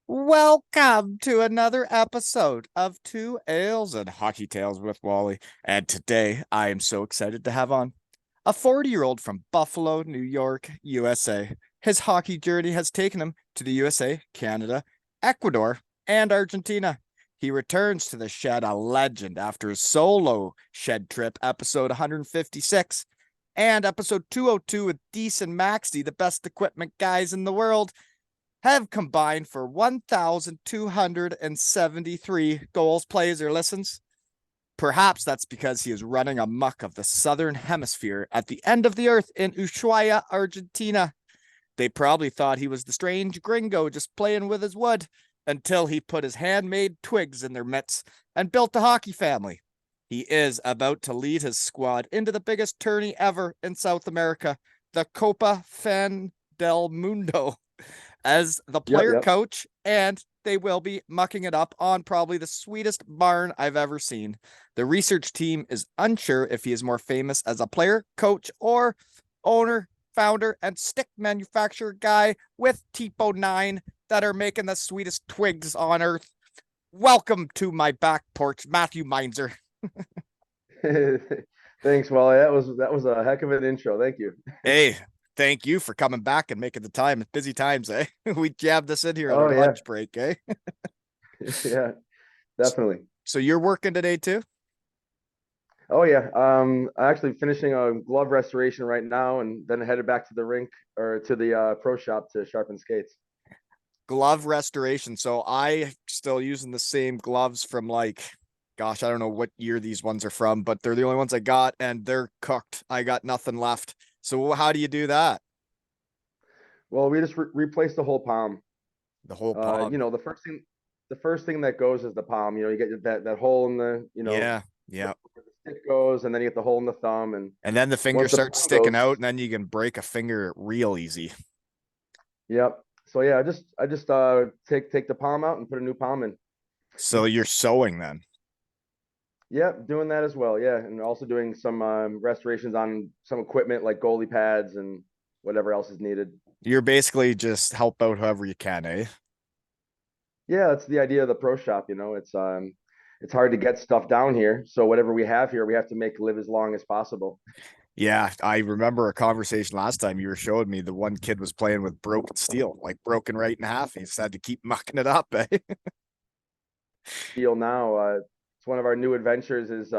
Welcome to another episode of Two Ales and Hockey Tales with Wally. And today I am so excited to have on a 40-year-old from Buffalo, New York, USA. His hockey journey has taken him to the USA, Canada, Ecuador, and Argentina. He returns to the shed a legend after his solo shed trip, episode 156, and episode 202 with Decent Maxi, the best equipment guys in the world, have combined for 1,273 goals, plays, or listens. Perhaps that's because he is running a muck of the southern hemisphere at the end of the earth in Ushuaia, Argentina. They probably thought he was the strange gringo just playing with his wood until he put his handmade twigs in their mitts and built a hockey family. He is about to lead his squad into the biggest tourney ever in South America, the Copa Fin Del Mundo, as the Yep, player yep. coach, and they will be mucking it up on probably the sweetest barn I've ever seen. The research team is unsure if he is more famous as a player, coach, or owner, founder, and stick manufacturer guy with Tipo 9 that are making the sweetest twigs on earth. Welcome to my back porch, Matthew Meinzer. Thanks, Wally. That was a heck of an intro. Thank you. Hey, thank you for coming back and making the time. It's busy times, eh? We jabbed this in here on Oh our yeah, lunch break, eh? yeah, definitely. So you're working today too? Oh yeah. I'm actually finishing a glove restoration right now, and then headed back to the rink or to the pro shop to sharpen skates. Glove restoration. So I still using the same gloves from gosh, I don't know what year these ones are from, but they're the only ones I got and they're cooked. I got nothing left. So how do you do that? Well, we just replaced the whole palm. The whole palm. The first thing that goes is the palm. You get that hole in the, Yeah. where Yeah. the stick goes, and then you get the hole in the thumb, and And then the finger once the starts palm sticking goes, out and then you can break a finger real easy. yep. So yeah, I just take the palm out and put a new palm in. So you're sewing then. Yep, doing that as well. Yeah, and also doing some restorations on some equipment like goalie pads and whatever else is needed. You're basically just help out however you can, eh? Yeah, that's the idea of the pro shop. It's hard to get stuff down here, so whatever we have here, we have to make live as long as possible. Yeah, I remember a conversation last time you were showing me the one kid was playing with broken steel, like broken right in half. He just had to keep mucking it up, eh? Deal now. It's one of our new adventures is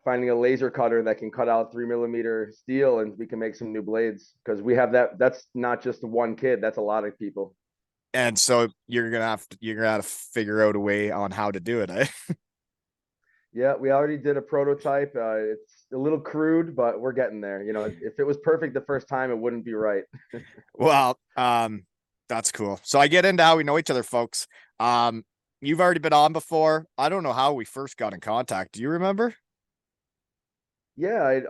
finding a laser cutter that can cut out 3 millimeter steel, and we can make some new blades because we have that. That's not just one kid. That's a lot of people. And so you're gonna have to figure out a way on how to do it, eh? Yeah, we already did a prototype. It's a little crude, but we're getting there. If it was perfect the first time, it wouldn't be right. Well, that's cool. So I get into how we know each other, folks. Um, you've already been on before. I don't know how we first got in contact. Do you remember? Yeah,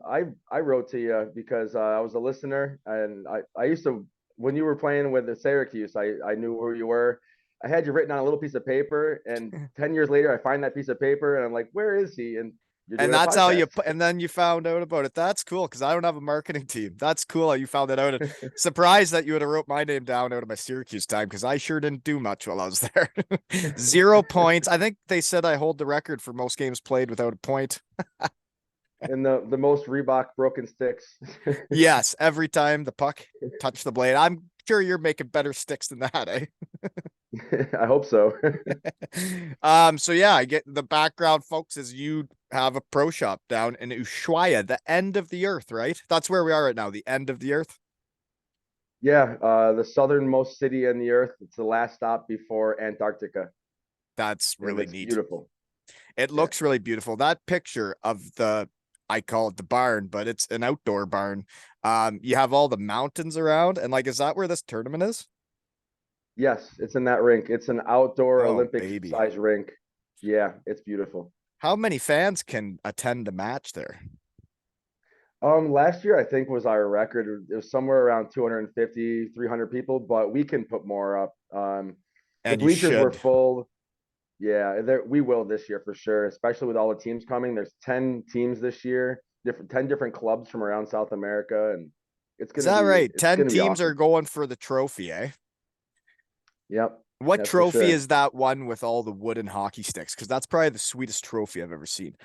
I wrote to you because I was a listener, and I used to when you were playing with the Syracuse, I knew who you were. I had you written on a little piece of paper, and 10 years later, I find that piece of paper, and I'm like, where is he? And you're And doing a that's how podcast. and then you found out about it. That's cool because I don't have a marketing team. That's cool how you found it out. And surprised that you would have wrote my name down out of my Syracuse time because I sure didn't do much while I was there. 0 points. I think they said I hold the record for most games played without a point. And the most Reebok broken sticks. Yes, every time the puck touched the blade. I'm sure you're making better sticks than that, eh? I hope so. So yeah, I get the background, folks, is you have a pro shop down in Ushuaia, the end of the earth, right? That's where we are right now, the end of the earth. Yeah, the southernmost city in the earth. It's the last stop before Antarctica, That's and really it's neat. beautiful. It Yeah. looks really beautiful. That picture of I call it the barn, but it's an outdoor barn. You have all the mountains around, and is that where this tournament is? Yes, it's in that rink. It's an outdoor Oh, Olympic baby. size rink. Yeah, it's beautiful. How many fans can attend a match there? Last year I think was our record. It was somewhere around 250, 300 people, but we can put more up. The And you bleachers were should. full. Yeah, we will this year for sure, especially with all the teams coming. There's 10 teams this year, 10 different clubs from around South America, and it's Is gonna that be right? it's 10 gonna be teams are awesome. going for the trophy, eh? Yep, What that's for trophy sure. is that one with all the wooden hockey sticks? Because that's probably the sweetest trophy I've ever seen.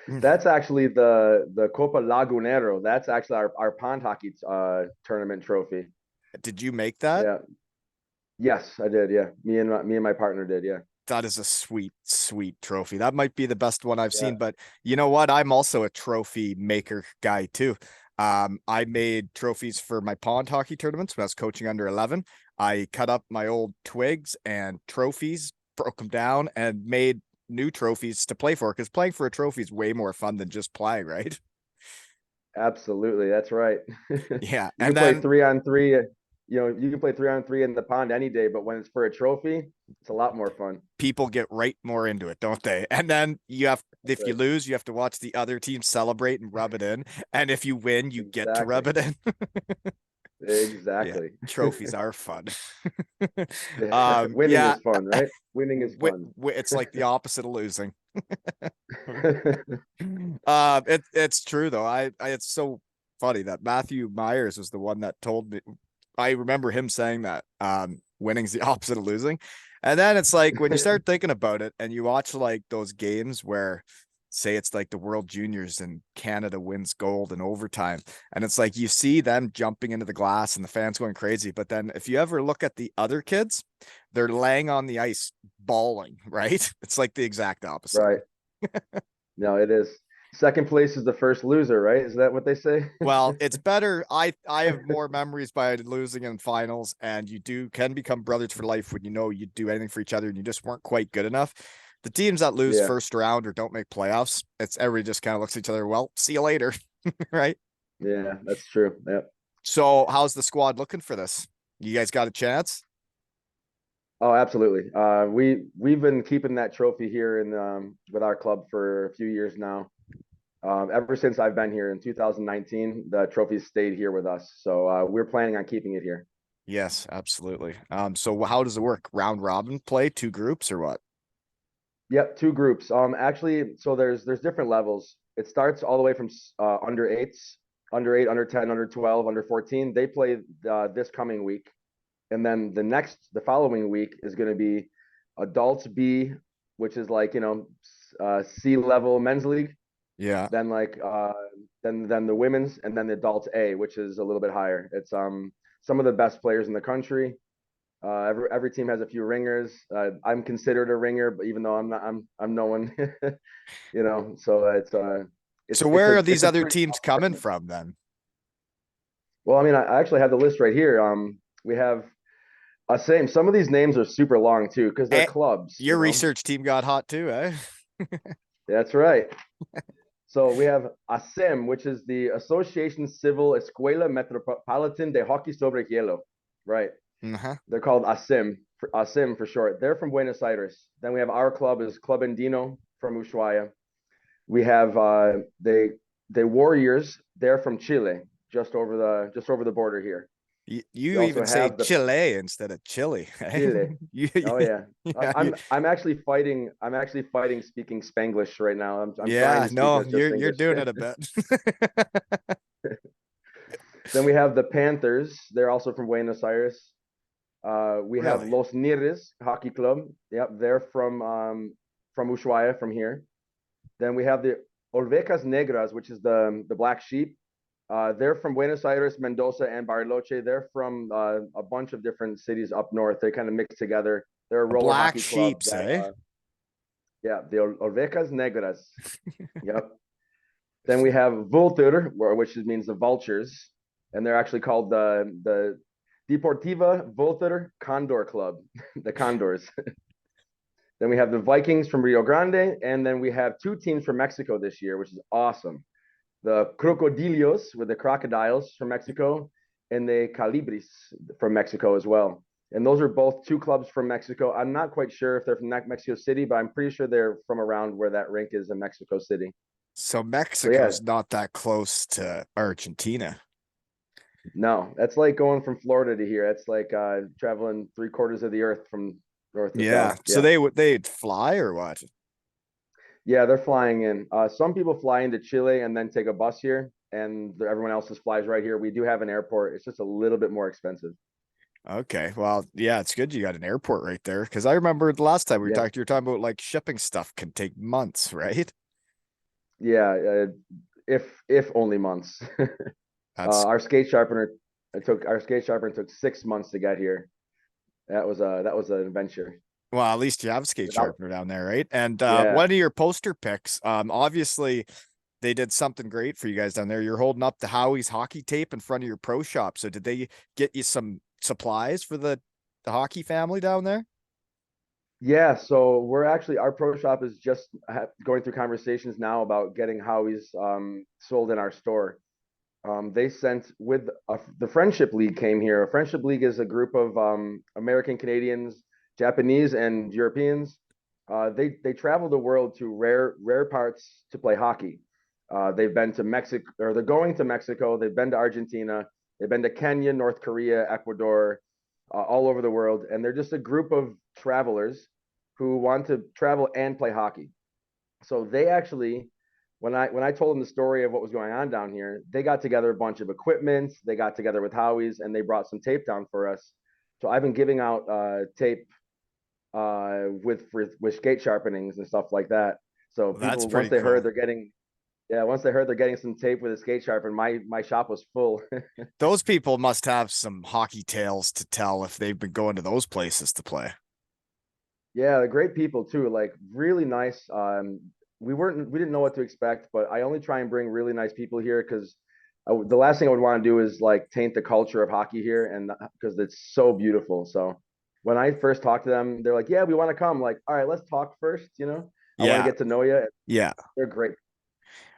That's actually the Copa Lagunero. That's actually our pond hockey tournament trophy. Did you make that? Yeah. Yes, I did. Yeah. Me and my partner did. Yeah. That is a sweet, sweet trophy. That might be the best one I've Yeah. seen. But you know what? I'm also a trophy maker guy too. I made trophies for my pond hockey tournaments when I was coaching under 11. I cut up my old twigs and trophies, broke them down, and made new trophies to play for. Because playing for a trophy is way more fun than just playing, right? Absolutely. That's right. Yeah. You And can play then 3-on-3. You can play 3-on-3 in the pond any day, but when it's for a trophy, it's a lot more fun. people get right more into it, don't they? And then That's if you right. lose, you have to watch the other team celebrate and rub it in. And if you win, you get to rub Exactly. it in. Yeah, Exactly. trophies are fun. Winning Yeah, is fun, right? Winning is fun. it's like the opposite of losing. It's true though. It's so funny that Matthew Myers was the one that told me. I remember him saying that winning's the opposite of losing. And then it's like when you start thinking about it and you watch like those games where say it's like the World Juniors and Canada wins gold in overtime. And it's like you see them jumping into the glass and the fans going crazy. But then if you ever look at the other kids, they're laying on the ice bawling, right? It's like the exact opposite. Right. No, it is. Second place is the first loser, right? Is that what they say? Well, it's better. I have more memories by losing in finals, and you do can become brothers for life when you know you do anything for each other and you just weren't quite good enough. The teams that lose Yeah. first round or don't make playoffs, it's everybody just kind of looks at each other. Well, see you later, right? Yeah, that's true. Yeah. So, how's the squad looking for this? You guys got a chance? Oh, absolutely. We've been keeping that trophy here in with our club for a few years now. Ever since I've been here in 2019, the trophy's stayed here with us. So we're planning on keeping it here. Yes, absolutely. So how does it work? Round robin play, two groups or what? Yep, two groups. Actually, so there's different levels. It starts all the way from under eights, under eight, under 10, under 12, under 14. They play this coming week, and then the following week is going to be adults B, which is like C level men's league. Yeah. Then then the women's, and then the adults A, which is a little bit higher. It's some of the best players in the country. Every team has a few ringers. I'm considered a ringer, but even though I'm not, I'm no one. So So where are these it's a other pretty teams tough coming tournament. from then? Well, I mean, I actually have the list right here. We have same. Some of these names are super long too because they're Eh, clubs. your research team got hot too, eh? That's right. So we have ASEM, which is the Association Civil Escuela Metropolitan de Hockey sobre Hielo. Right. Uh-huh. They're called ASIM for short. They're from Buenos Aires. Then we have our club is Club Andino from Ushuaia. We have the Warriors. They're from Chile, just over the border here. We You also even say have the Chile instead of Chile. Eh? Chile. Oh yeah. Yeah, I'm actually fighting. I'm actually fighting speaking Spanglish right now. I'm trying yeah, to speak no, as just you're English. doing it a bit. Then we have the Panthers. They're also from Buenos Aires. We have Really? Los Nires Hockey Club. Yep, they're from Ushuaia, from here. Then we have the Olvecas Negras, which is the black sheep. They're from Buenos Aires, Mendoza, and Bariloche. They're from a bunch of different cities up north. They kind of mix together. They're a A roller black hockey club sheep, that, say? yeah, the Olvecas Negras. Yep. Then we have Vultur, which means the vultures, and they're actually called the Deportiva Vultur Condor Club, the Condors. Then we have the Vikings from Rio Grande, and then we have two teams from Mexico this year, which is awesome. The Crocodilios, with the crocodiles from Mexico, and the Calibris from Mexico as well. And those are both two clubs from Mexico. I'm not quite sure if they're from Mexico City, but I'm pretty sure they're from around where that rink is in Mexico City. So So yeah, Mexico's not that close to Argentina. no, that's like going from Florida to here. That's like traveling three-quarters of the earth from north to Yeah. south. So they'd fly or what? Yeah, they're flying in. Some people fly into Chile and then take a bus here, and everyone else just flies right here. We do have an airport. It's just a little bit more expensive. Okay. Well, yeah, it's good you got an airport right there. Because I remember the last time we Yeah, talked, you were talking about like shipping stuff can take months, right? yeah. If only months. That's Our skate sharpener our skate sharpener took 6 months to get here. That was an adventure. well, at least you have a skate Without, sharpener down there, right? And yeah, one of your poster picks, obviously they did something great for you guys down there. You're holding up the Howie's hockey tape in front of your pro shop. So did they get you some supplies for the hockey family down there? yeah. So we're actually our pro shop is just going through conversations now about getting Howie's sold in our store. They sent with the Friendship League came here. A Friendship League is a group of American Canadians, Japanese, and Europeans. They travel the world to rare parts to play hockey. They've been to Mexico, or they're going to Mexico. They've been to Argentina. They've been to Kenya, North Korea, Ecuador, all over the world, and they're just a group of travelers who want to travel and play hockey. So they actually, when I told them the story of what was going on down here, they got together a bunch of equipment. They got together with Howie's and they brought some tape down for us. So I've been giving out tape with skate sharpenings and stuff like that. So Well, that's people once pretty they heard cool. they're getting once they heard they're getting some tape with a skate sharpen, my shop was full. Those people must have some hockey tales to tell if they've been going to those places to play. Yeah, great people too. Like really nice. We didn't know what to expect, but I only try and bring really nice people here because the last thing I would want to do is like taint the culture of hockey here, and because it's so beautiful. So when I first talked to them, they're like, "Yeah, we want to come." Like, all right, let's talk first. I want to Yeah, get to know you. yeah. They're great,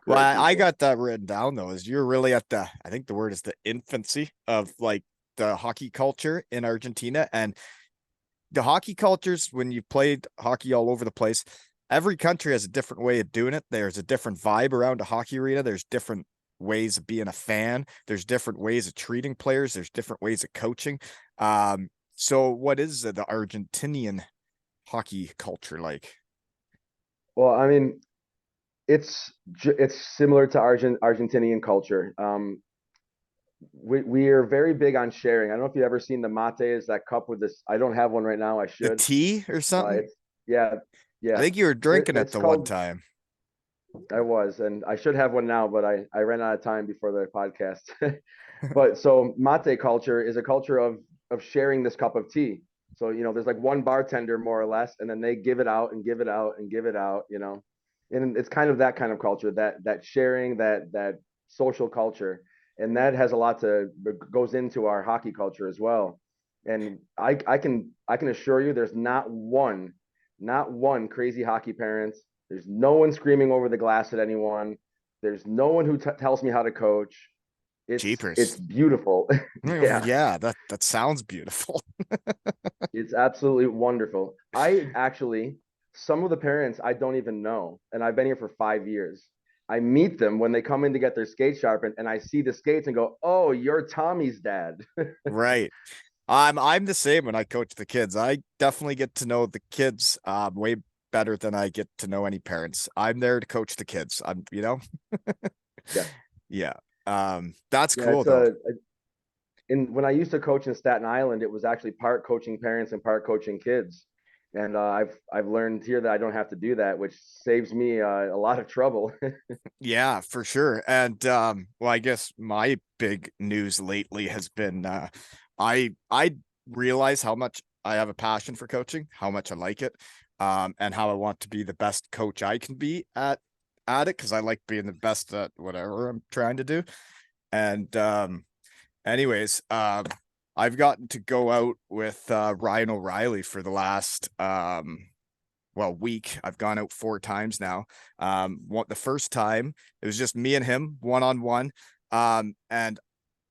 Well, great I people. got that written down though, is you're really at the, I think the word is the infancy of like the hockey culture in Argentina. And the hockey cultures, when you played hockey all over the place, every country has a different way of doing it. There's a different vibe around a hockey arena. There's different ways of being a fan. There's different ways of treating players. There's different ways of coaching. So what is the Argentinian hockey culture like? Well, I mean, it's similar to Argentinian culture. We are very big on sharing. I don't know if you've ever seen the mate, is that cup with this. I don't have one right now. I The should. tea or something? It's yeah, I yeah. think you were drinking it It's the one called. time. I was, and I should have one now, but I ran out of time before the podcast. But so mate culture is a culture of sharing this cup of tea. So there's like one bartender more or less, and then they give it out and give it out and give it out. And it's kind of that kind of culture, that sharing, that social culture, and that has a lot to goes into our hockey culture as well. And I can assure you, there's not one crazy hockey parent. There's no one screaming over the glass at anyone. There's no one who tells me how to coach. It's Jeepers. beautiful. Yeah, Yeah, that sounds beautiful. it's absolutely wonderful. I actually some of the parents I don't even know, and I've been here for 5 years. I meet them when they come in to get their skate sharpened, and I see the skates and go, "Oh, you're Tommy's dad." Right. I'm the same when I coach the kids. I definitely get to know the kids way better than I get to know any parents. I'm there to coach the kids. Yeah, Yeah. That's yeah. cool though. And when I used to coach in Staten Island, it was actually part coaching parents and part coaching kids. And I've learned here that I don't have to do that, which saves me a lot of trouble. Yeah, for sure. And well, I guess my big news lately has been I realize how much I have a passion for coaching, how much I like it, and how I want to be the best coach I can be at it because I like being the best at whatever I'm trying to do. And anyways, I've gotten to go out with Ryan O'Reilly for the last well, week. I've gone out 4 times now. The first time it was just me and him one on one. And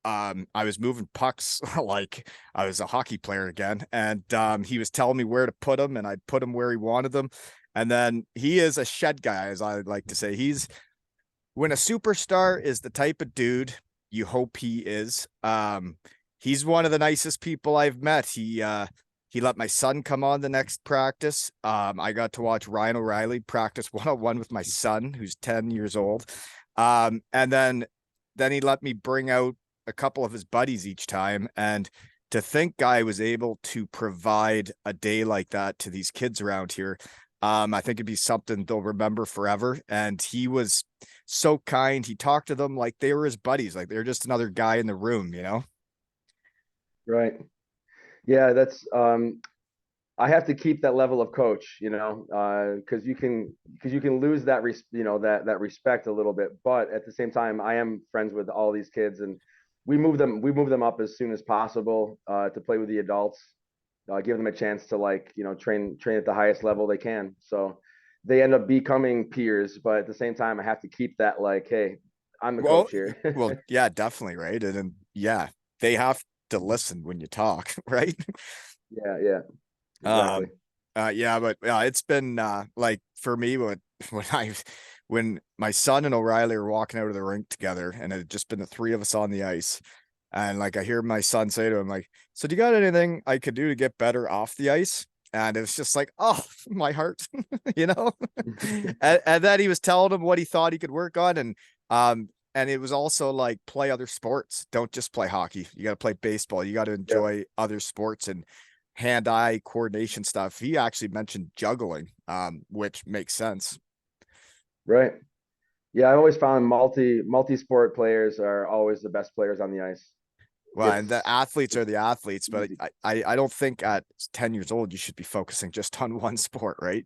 I was moving pucks like I was a hockey player again. And he was telling me where to put them, and I'd put him where he wanted them. And then he is a shed guy, as I like to say. He's when a superstar is the type of dude you hope he is. He's one of the nicest people I've met. He let my son come on the next practice. I got to watch Ryan O'Reilly practice one-on-one with my son, who's 10 years old. And then he let me bring out a couple of his buddies each time. And to think I was able to provide a day like that to these kids around here. I think it'd be something they'll remember forever. And he was so kind. He talked to them like they were his buddies, like they're just another guy in the room, you know? Right. Yeah, that's I have to keep that level of coach, because you can lose that that respect a little bit. But at the same time, I am friends with all these kids, and we move them up as soon as possible to play with the adults, give them a chance to train at the highest level they can. So they end up becoming peers, but at the same time, I have to keep that like, hey, I'm the Well, coach here. well, yeah, definitely, right. And then yeah, they have to listen when you talk, right? Yeah, yeah, exactly. Um, yeah, but it's been like for me when when I when my son and O'Reilly were walking out of the rink together, and it had just been the three of us on the ice, and like I hear my son say to him, like, "So do you got anything I could do to get better off the ice?" And it was just like, oh, my heart, you know. And then he was telling him what he thought he could work on, and it was also like play other sports. Don't just play hockey. You got to play baseball. You got to Yeah, enjoy other sports and hand-eye coordination stuff. He actually mentioned juggling, which makes sense. right. Yeah, I always found multi-sport players are always the best players on the ice. Well, and the It's athletes are the athletes, but easy. I don't think at 10 years old you should be focusing just on one sport, right?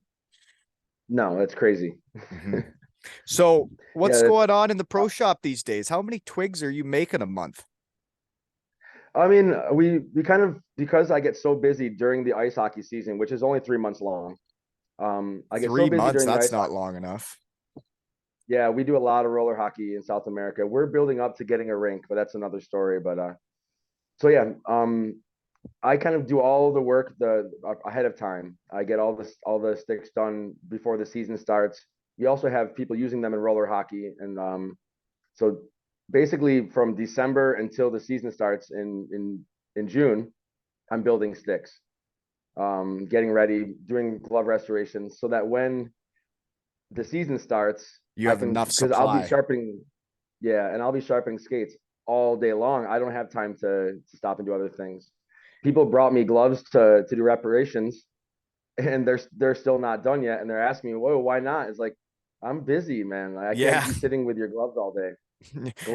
No, that's crazy. Hmm. So what's Yeah, it's, going on in the pro shop these days? How many twigs are you making a month? I mean, we kind of because I get so busy during the ice hockey season, which is only 3 months long. I get so Three busy months, during the that's ice not hockey. long enough. Yeah, we do a lot of roller hockey in South America. We're building up to getting a rink, but that's another story. But so yeah, I kind of do all the work ahead of time. I get all the sticks done before the season starts. We also have people using them in roller hockey, and so basically from December until the season starts in June, I'm building sticks, getting ready, doing glove restorations, so that when the season starts, You I have can enough because I'll be supply. sharpening, yeah, and I'll be sharpening skates all day long. I don't have time to stop and do other things. People brought me gloves to do reparations, and they're still not done yet, and they're asking me, "Whoa, why not?" It's like I'm busy, man. I can't Yeah. be sitting with your gloves all day.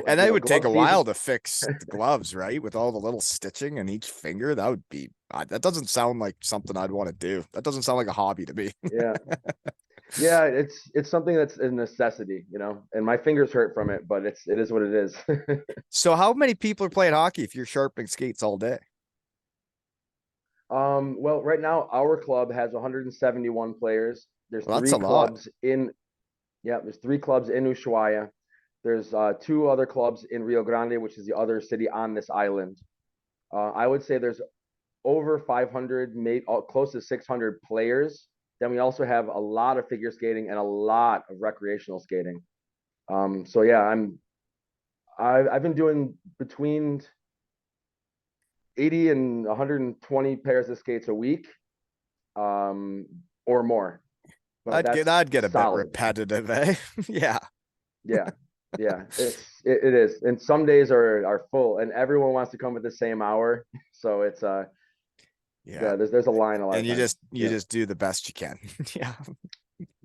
And that would take Glove a season. while to fix the gloves, right? With all the little stitching in each finger. That would be, that doesn't sound like something I'd want to do. That doesn't sound like a hobby to me. Yeah, yeah. It's something that's a necessity, and my fingers hurt from it, but it is what it is. So how many people are playing hockey if you're sharpening skates all day? Well, right now our club has 171 players. There's Well, that's three a lot. clubs in Yeah, there's three clubs in Ushuaia. There's two other clubs in Rio Grande, which is the other city on this island. I would say there's over 500, maybe close to 600 players. Then we also have a lot of figure skating and a lot of recreational skating. So yeah, I've been doing between 80 and 120 pairs of skates a week, or more. But that's That'd get a bit solid. repetitive, eh? Yeah. Yeah, yeah, it is, and some days are full, and everyone wants to come at the same hour, so it's Yeah. yeah, there's a line a lot And of times. you Yeah, just do the best you can. Yeah.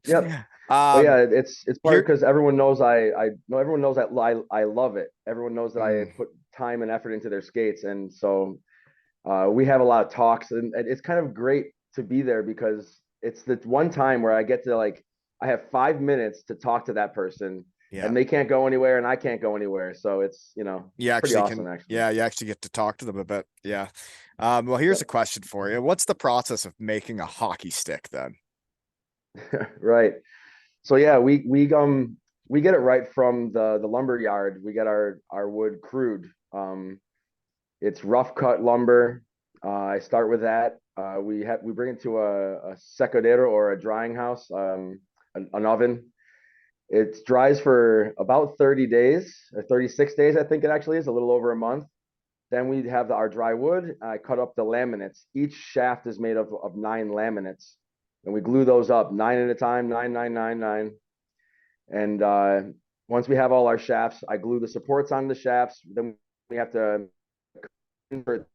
yep. But Um, yeah, it's part here, because everyone knows I know everyone knows that I love it. Everyone knows that I mm, put time and effort into their skates, and so we have a lot of talks, and it's kind of great to be there because it's the one time where I get to I have 5 minutes to talk to that person, yeah. and they can't go anywhere, and I can't go anywhere, so You it's pretty actually can, awesome actually. yeah, you actually get to talk to them a bit. Yeah. Well, here's a Yep. question for you. What's the process of making a hockey stick then? Right. So yeah, we get it right from the lumber yard. We get our wood crude. It's rough cut lumber. I start with that. We bring it to a secadero or a drying house, an oven. It dries for about 30 days or 36 days, I think it actually is, a little over a month. Then we have our dry wood. I cut up the laminates. Each shaft is made of 9 laminates, and we glue those up nine at a time, nine, nine, nine, nine. And once we have all our shafts, I glue the supports on the shafts. Then we have to convert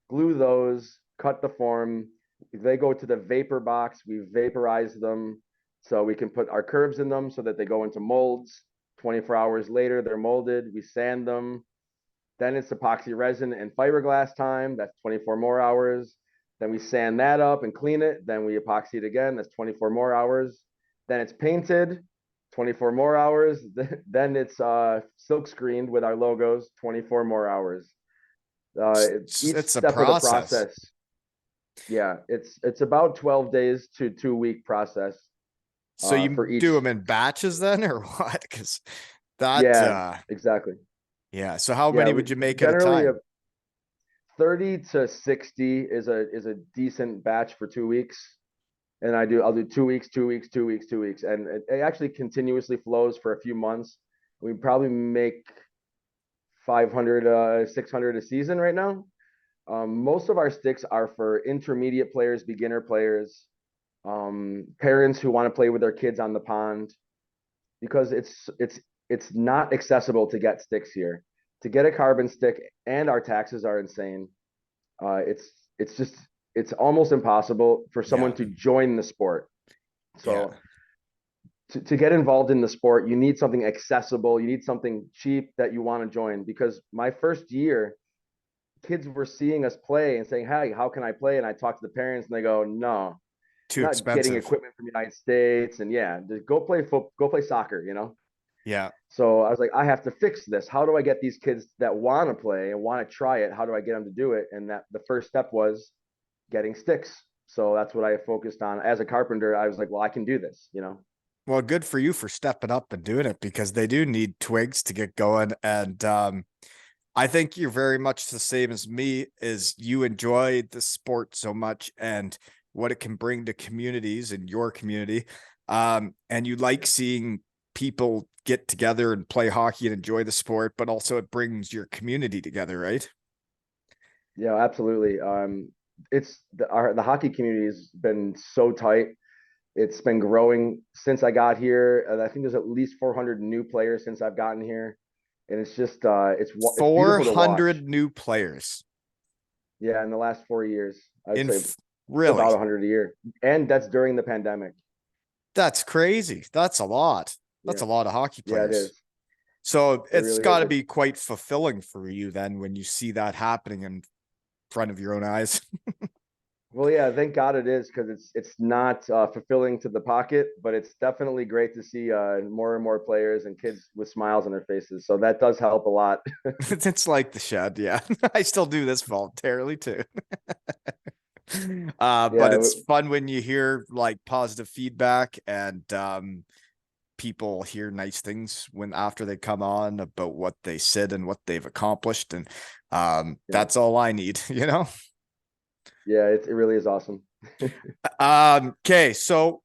glue those, cut the form. They go to the vapor box. We vaporize them so we can put our curves in them so that they go into molds. 24 hours later, they're molded. We sand them. Then it's epoxy resin and fiberglass time. That's 24 more hours. Then we sand that up and clean it. Then we epoxy it again. That's 24 more hours. Then it's painted, 24 more hours. Then it's silk screened with our logos, 24 more hours. Each It's a step of the process. process, yeah, it's about 12 days to 2 week process So you for do each. them in batches then, or what? Because that, Yeah, exactly. yeah. So how Yeah, many we would you make at a generally time? 30 to 60 is a decent batch for 2 weeks. And I'll do 2 weeks, 2 weeks, 2 weeks, 2 weeks, and it actually continuously flows for a few months. We probably make 500, 600 a season right now. Most of our sticks are for intermediate players, beginner players, parents who want to play with their kids on the pond, because it's not accessible to get sticks here. To get a carbon stick, and our taxes are insane. It's just it's almost impossible for Yeah, someone to join the sport. yeah. So to get involved in the sport, you need something accessible. You need something cheap that you want to join. Because my first year, kids were seeing us play and saying, "Hey, how can I play?" And I talk to the parents, and they go, "No, Too not getting expensive. equipment from the United States, and yeah, just go play soccer, you know." Yeah. So I was like, I have to fix this. How do I get these kids that want to play and want to try it? How do I get them to do it? And that the first step was getting sticks. So that's what I focused on as a carpenter. I was like, well, I can do this, you know. Well, good for you for stepping up and doing it because they do need twigs to get going. And I think you're very much the same as me, is you enjoy the sport so much and what it can bring to communities in your community. And you like seeing people get together and play hockey and enjoy the sport, but also it brings your community together, right? Yeah, absolutely. It's the hockey community has been so tight. It's been growing since I got here. I think there's at least 400 new players since I've gotten here, and it's just it's beautiful to watch. 400 new players Yeah, in the last 4 years, I'd in say really. about 100 a year, and that's during the pandemic. That's crazy. That's a lot. That's Yeah, a lot of hockey yeah, it players. is. So It it's really got is. to be quite fulfilling for you then when you see that happening in front of your own eyes. Well, yeah, thank God it is, because it's not fulfilling to the pocket, but it's definitely great to see more and more players and kids with smiles on their faces. So that does help a lot. It's like the shed. Yeah. I still do this voluntarily too. But Yeah, it's fun when you hear like positive feedback and people hear nice things when after they come on about what they said and what they've accomplished. And yeah, that's all I need, you know? yeah. It really is awesome. Okay, so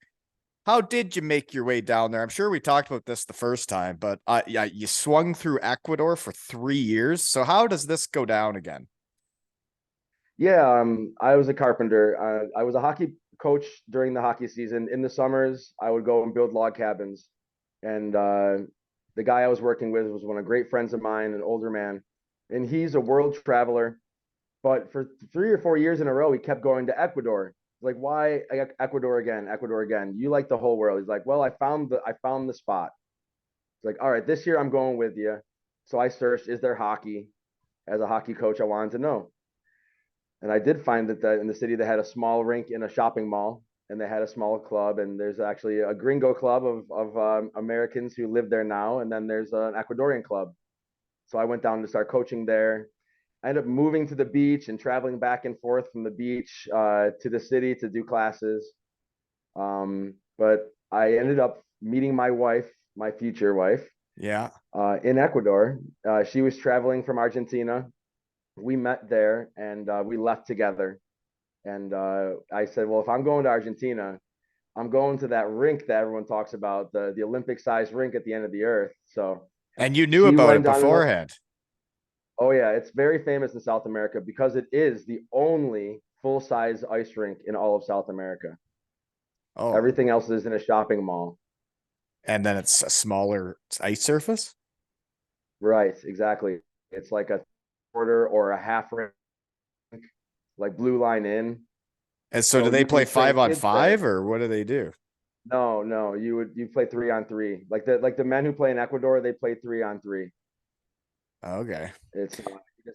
how did you make your way down there? I'm sure we talked about this the first time, but yeah, you swung through Ecuador for 3 years. So how does this go down again? Yeah, I was a carpenter. I was a hockey coach during the hockey season. In the summers, I would go and build log cabins, and the guy I was working with was one of great friends of mine, an older man, and he's a world traveler. But for 3 or 4 years in a row, he kept going to Ecuador. Like, why Ecuador again? Ecuador again? You like the whole world. He's like, well, I found the spot. It's like, all right, this year I'm going with you. So I searched, is there hockey? As a hockey coach, I wanted to know. And I did find that in the city they had a small rink in a shopping mall, and they had a small club. And there's actually a gringo club of Americans who live there now, and then there's an Ecuadorian club. So I went down to start coaching there. I ended up moving to the beach and traveling back and forth from the beach to the city to do classes. But I ended up meeting my wife, my future wife, Yeah. in Ecuador. She was traveling from Argentina. We met there, and we left together. And I said, well, if I'm going to Argentina, I'm going to that rink that everyone talks about, the Olympic sized rink at the end of the earth. So And you knew she about went it down enough. beforehand. Oh yeah, it's very famous in South America because it is the only full size ice rink in all of South America. Oh, Everything else is in a shopping mall. and then it's a smaller ice surface. Right, exactly. It's like a quarter or a half rink. like blue line in. And so do So they you play can train five on kids there. five or what do they do? No, no, you play 3-on-3. Like the men who play in Ecuador, they play 3-on-3. Okay. It's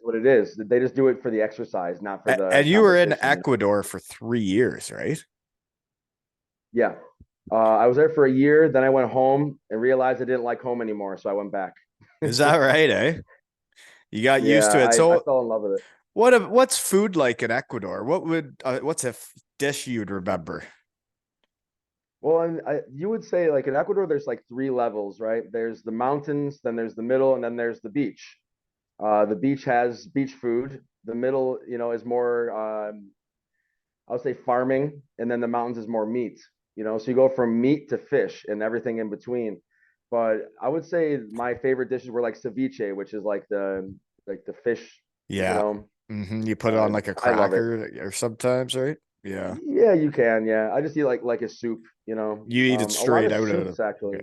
what it is. They just do it for the exercise, not for the And you were in competition. Ecuador for 3 years, right? Yeah. I was there for a year. Then I went home and realized I didn't like home anymore, so I went back. Is that right, eh? You got used Yeah, to it. I So fell in love with it. what's food like in Ecuador? What's a dish you'd remember? Well, and you would say like in Ecuador, there's like three levels, right? There's the mountains, then there's the middle, and then there's the beach. The beach has beach food. The middle, is more, I would say farming, and then the mountains is more meat. So you go from meat to fish and everything in between. But I would say my favorite dishes were like ceviche, which is like the fish. You Yeah. know, You put it on like a I love it. cracker or sometimes, right? Yeah. Yeah, you can. Yeah, I just eat like a soup. You eat it A lot straight of out of soups okay. actually.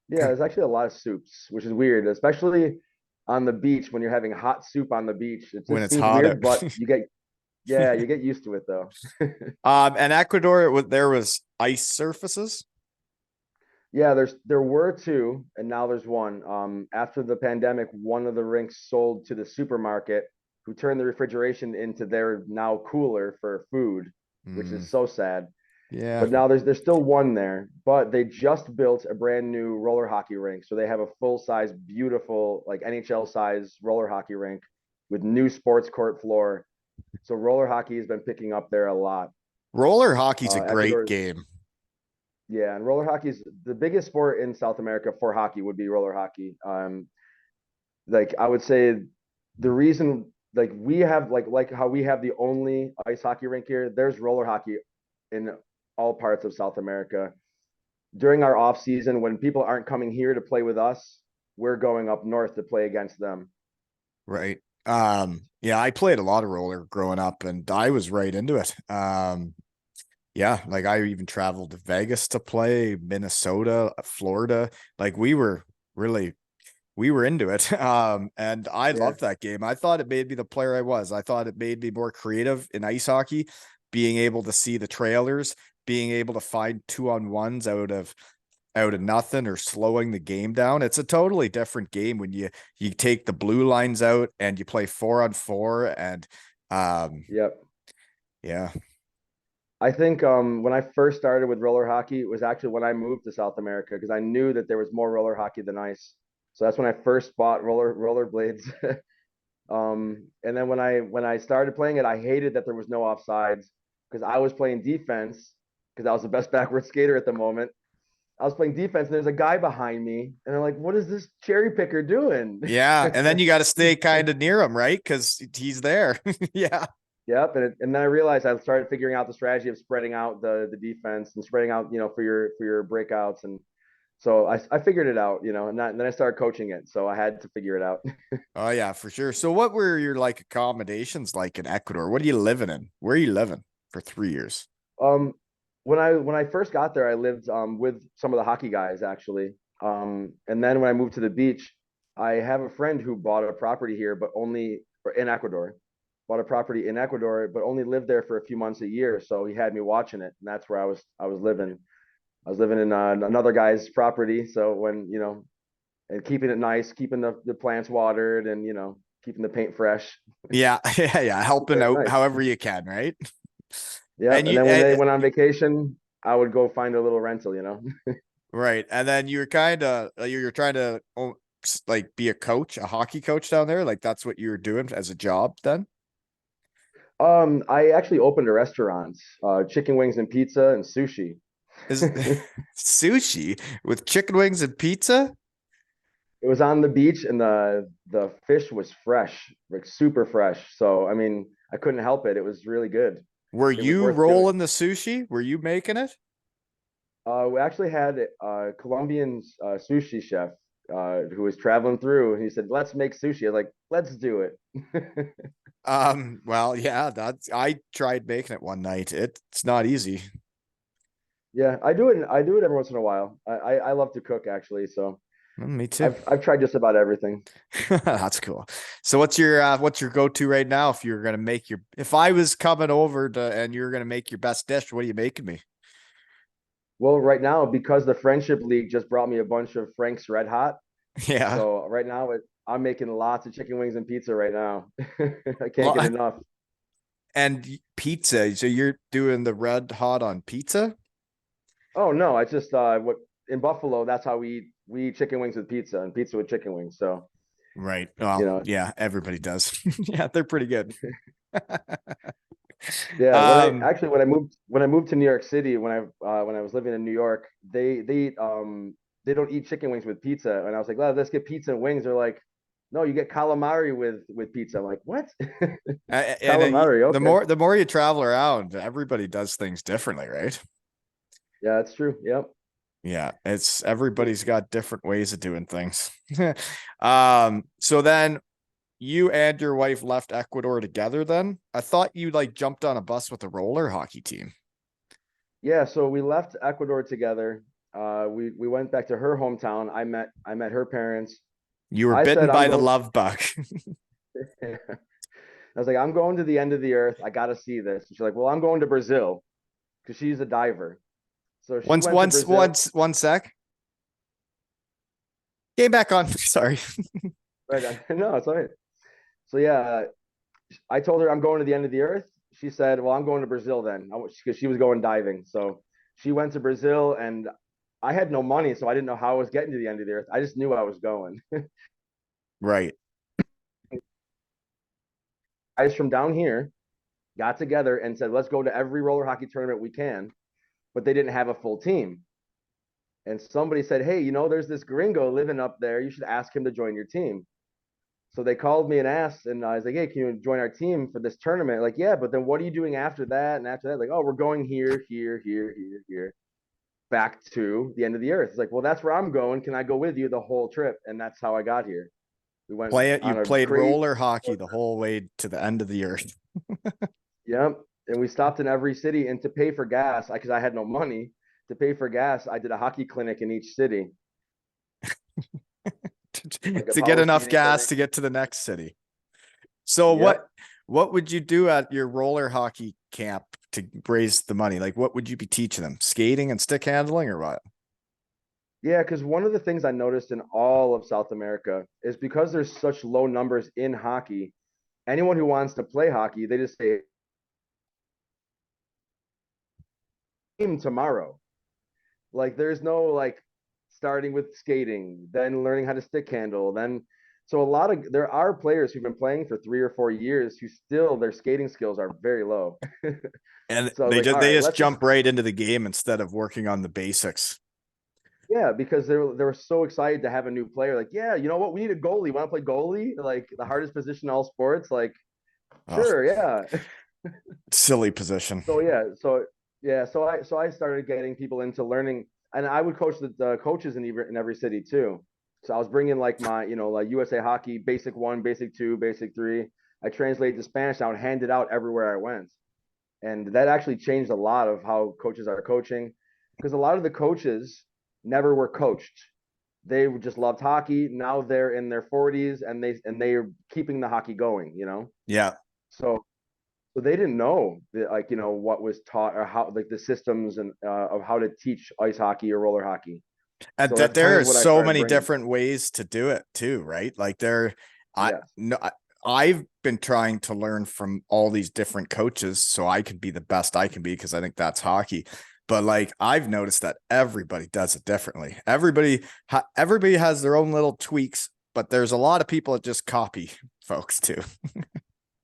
Yeah, there's actually a lot of soups, which is weird, especially on the beach when you're having hot soup on the beach. It When just it's seems hot out. weird, but you get used to it though. And Ecuador, there was ice surfaces. Yeah, there were two, and now there's one. After the pandemic, one of the rinks sold to the supermarket, who turned the refrigeration into their now cooler for food, which is Mm, so sad. yeah. But now there's still one there, but they just built a brand new roller hockey rink. So they have a full size, beautiful, like NHL size roller hockey rink with new sports court floor. So roller hockey has been picking up there a lot. Roller hockey's a great Ecuador's game. Yeah, and roller hockey is the biggest sport in South America for hockey would be roller hockey. Like I would say the reason like we have like how we have the only ice hockey rink here, there's roller hockey in all parts of South America. During our off season when people aren't coming here to play with us, we're going up north to play against them. Right. Yeah, I played a lot of roller growing up and I was right into it. Yeah, like I even traveled to Vegas to play, Minnesota, Florida. Like really we were into it. And I Yeah. loved that game. I thought it made me the player I was. I thought it made me more creative in ice hockey, being able to see the trailers, being able to find 2-on-1s out of nothing or slowing the game down. It's a totally different game when you take the blue lines out and you play 4-on-4 and um Yep. yeah. I think when I first started with roller hockey, it was actually when I moved to South America because I knew that there was more roller hockey than ice. So that's when I first bought roller blades. And then when I started playing it, I hated that there was no offsides because I was playing defense because I was the best backward skater at the moment. I was playing defense and there's a guy behind me, and I'm like, what is this cherry picker doing? Yeah, and then you got to stay kind of near him, right? Because he's there. Yeah. Yep, and then I realized I started figuring out the strategy of spreading out the defense and spreading out, for your breakouts, and so I figured it out, and then I started coaching it, so I had to figure it out. Oh yeah, for sure. So what were your like accommodations like in Ecuador? What are you living in? Where are you living for 3 years? Um, when I first got there, I lived with some of the hockey guys actually, and then when I moved to the beach, I have a friend who bought a property here, but only in Ecuador, bought a property in Ecuador, but only lived there for a few months a year, so he had me watching it, and that's where I was living. I was living in another guy's property. So and keeping it nice, keeping the plants watered, and keeping the paint fresh. Yeah, yeah, yeah. Helping Very out nice. however you can, right? Yep. And And you then when and, they went on vacation, I would go find a little rental. right. And then you're kind of you're trying to like be a coach, a hockey coach down there. Like that's what you were doing as a job then? I actually opened a restaurant, chicken wings and pizza and sushi. Is sushi with chicken wings and pizza? It was on the beach, and the fish was fresh, like super fresh. So I mean, I couldn't help it. It was really good. Were It was you worth doing. rolling the sushi? Were you making it? We actually had a Colombian sushi chef who was traveling through, and he said, "Let's make sushi." I was like, "Let's do it." Well, yeah, I tried making it one night. It's not easy. Yeah, I do it. I do it every once in a while. I love to cook actually, so Me too. I've tried just about everything. That's cool. So what's your go-to right now if you're gonna make your if I was coming over to and you're gonna make your best dish, what are you making me? Well, right now, because the Friendship League just brought me a bunch of Frank's Red Hot. Yeah. So right now, I'm making lots of chicken wings and pizza right now. I can't Well, get enough. and pizza. So you're doing the red hot on pizza? Oh no, I just what in Buffalo, that's how we eat chicken wings with pizza and pizza with chicken wings. So, Right. you Well, know, yeah, everybody does. Yeah, they're pretty good. yeah, Um, when I moved to New York City when I was living in New York, they don't eat chicken wings with pizza, and I was like, well, let's get pizza and wings. They're like, no, you get calamari with pizza. I'm like, what? and Calamari, okay, the more you travel around, everybody does things differently, right? yeah, that's true. Yep. Yeah, it's everybody's got different ways of doing things. So then you and your wife left Ecuador together then? I thought you like jumped on a bus with a roller hockey team. Yeah, so we left Ecuador together. We went back to her hometown. I met her parents. You were I bitten said I'm by the going. love bug. I was like, I'm going to the end of the earth. I got to see this. And she's like, well, I'm going to Brazil because she's a diver. So she went to Brazil. One sec. Came back on. Sorry. Right. No, it's all right. So yeah, I told her I'm going to the end of the earth. She said, well, I'm going to Brazil then because she was going diving. So she went to Brazil and I had no money. So I didn't know how I was getting to the end of the earth. I just knew I was going. Right. Guys from down here got together and said, let's go to every roller hockey tournament we can. But they didn't have a full team. And somebody said, hey, there's this gringo living up there. You should ask him to join your team. So they called me and asked, and I was like, hey, can you join our team for this tournament? Like, yeah, but then what are you doing after that? And after that, like, oh, we're going here, here, here, here, here, back to the end of the earth. It's like, well, that's where I'm going. Can I go with you the whole trip? And that's how I got here. We went Play it. You on a played crazy, roller hockey the whole way to the end of the earth. yep. And we stopped in every city. And to pay for gas, because I had no money to pay for gas, I did a hockey clinic in each city, like a To get power enough skating gas clinic. to get to the next city. So Yep. what would you do at your roller hockey camp to raise the money? Like what would you be teaching them? Skating and stick handling or what? Yeah, because one of the things I noticed in all of South America is because there's such low numbers in hockey, anyone who wants to play hockey, they just say team tomorrow. Like there's no like starting with skating, then learning how to stick handle, then so there are players who've been playing for 3 or 4 years who still their skating skills are very low. And So I was like, all they right, just let's just jump right into the game instead of working on the basics. yeah, because they were so excited to have a new player. Like, yeah, you know what? We need a goalie. Want to play goalie? Like the hardest position in all sports. Like, Oh, sure, yeah. silly position. So yeah, so I started getting people into learning, and I would coach the coaches in every city too. So I was bringing like my like USA Hockey Basic One, Basic Two, Basic Three. I translate to Spanish. I would hand it out everywhere I went, and that actually changed a lot of how coaches are coaching, because a lot of the coaches never were coached. They just loved hockey. Now they're in their 40s and they're keeping the hockey going. Yeah. So they didn't know that, like what was taught or how like the systems and of how to teach ice hockey or roller hockey. And So that that's kind there are of what I so started many bringing. different ways to do it too, right? Like there, I Yes. no, I've been trying to learn from all these different coaches so I can be the best I can be because I think that's hockey. But like I've noticed that everybody does it differently. Everybody has their own little tweaks, but there's a lot of people that just copy folks too.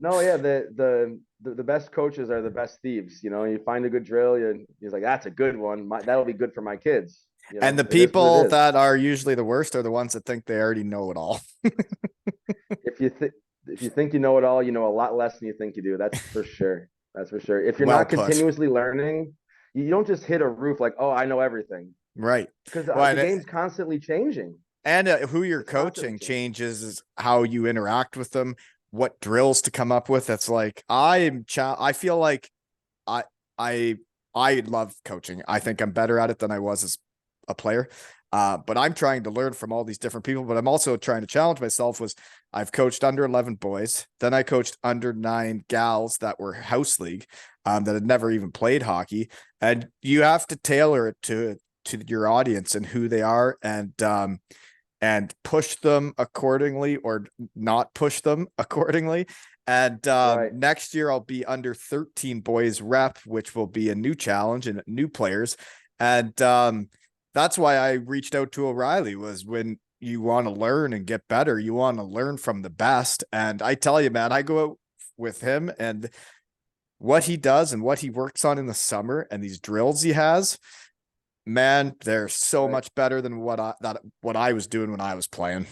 No, yeah, the best coaches are the best thieves. You find a good drill, you're like, that's a good one. That'll be good for my kids. And the It is what it people is. that are usually the worst are the ones that think they already know it all. If you think you know it all, you know a lot less than you think you do. That's for sure. That's for sure. If you're Well not put. continuously learning, you don't just hit a roof like, oh, I know everything, Right. because Well, the game's constantly changing. who you're It's constantly coaching changing. changes is how you interact with them, what drills to come up with. It's like I feel like I I I love coaching. I think I'm better at it than I was as a player. But I'm trying to learn from all these different people, but I'm also trying to challenge myself. Was I've coached under 11 boys, then I coached under 9 gals that were house league, that had never even played hockey. And you have to tailor it to your audience and who they are, and push them accordingly or not push them accordingly. And Right. next year I'll be under 13 boys rep, which will be a new challenge and new players. And that's why I reached out to O'Reilly. Was when you want to learn and get better, you want to learn from the best. And I tell you, man, I go out with him, and what he does and what he works on in the summer and these drills he has, man, they're so Right. much better than what I was doing when I was playing.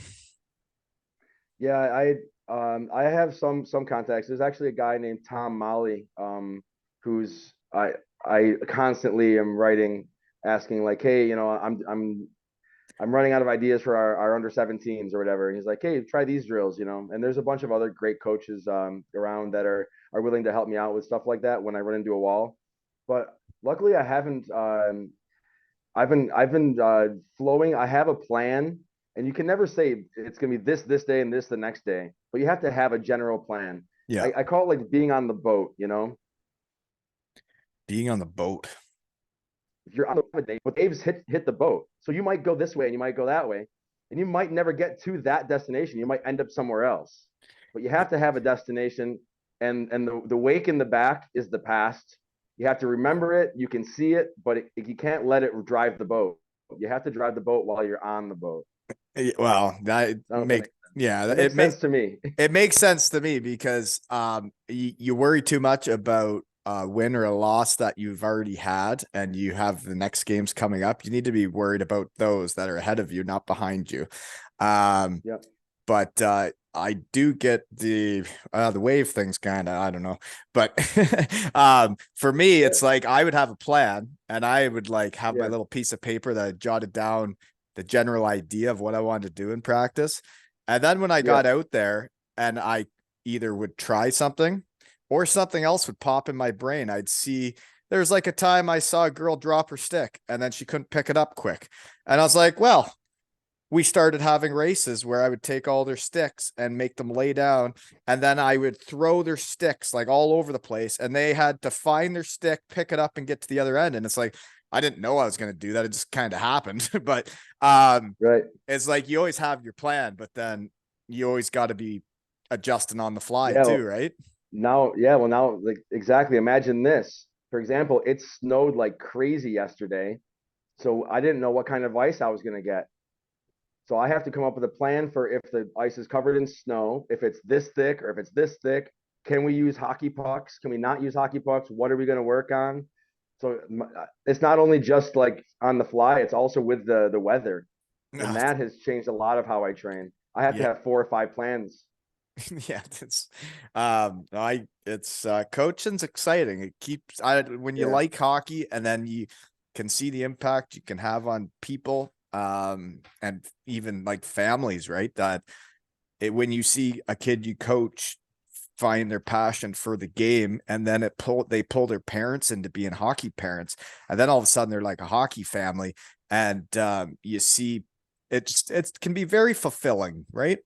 Yeah, I have some contacts. There's actually a guy named Tom Molly, who's I constantly am writing, asking like, hey, I'm running out of ideas for our under 17s or whatever. And he's like, hey, try these drills, And there's a bunch of other great coaches around that are willing to help me out with stuff like that when I run into a wall. But luckily, I haven't. I've been flowing. I have a plan, and you can never say it's gonna be this day and this the next day, but you have to have a general plan. Yeah. I call it like being on the boat. Being on the boat. If you're on the day, but waves hit the boat, so you might go this way and you might go that way, and you might never get to that destination. You might end up somewhere else, but you have to have a destination, and the wake in the back is the past. You have to remember it. You can see it, but you can't let it drive the boat. You have to drive the boat while you're on the boat. Well, that I don't know if that make makes sense. yeah, It makes sense to me. it makes sense to me because you worry too much about a win or a loss that you've already had, and you have the next games coming up. You need to be worried about those that are ahead of you, not behind you. Um, Yep. but I do get the wave things kind of, I don't know, but for me Yeah. it's like I would have a plan, and I would like have my Yeah. little piece of paper that I jotted down the general idea of what I wanted to do in practice. And then when I got Yep. out there and I either would try something or something else would pop in my brain, I'd see there's like a time I saw a girl drop her stick and then she couldn't pick it up quick. And I was like, well, we started having races where I would take all their sticks and make them lay down, and then I would throw their sticks like all over the place, and they had to find their stick, pick it up, and get to the other end. And it's like I didn't know I was going to do that; it just kind of happened. But Right. it's like you always have your plan, but then you always got to be adjusting on the fly Yeah. too, Well, right? now, like exactly. Imagine this. For example, it snowed like crazy yesterday, so I didn't know what kind of ice I was gonna get. So I have to come up with a plan for if the ice is covered in snow, if it's this thick or if it's this thick. Can we use hockey pucks? Can we not use hockey pucks? What are we going to work on? So it's not only just like on the fly; it's also with the weather, and that has changed a lot of how I train. I have to Yeah. have 4 or 5 plans. Yeah, it's I it's coaching's exciting. It keeps I when you Yeah, like hockey and then you can see the impact you can have on people, and even like families, right? That when you see a kid you coach find their passion for the game, and then they pull their parents into being hockey parents, and then all of a sudden they're like a hockey family, and you see it can be very fulfilling, right?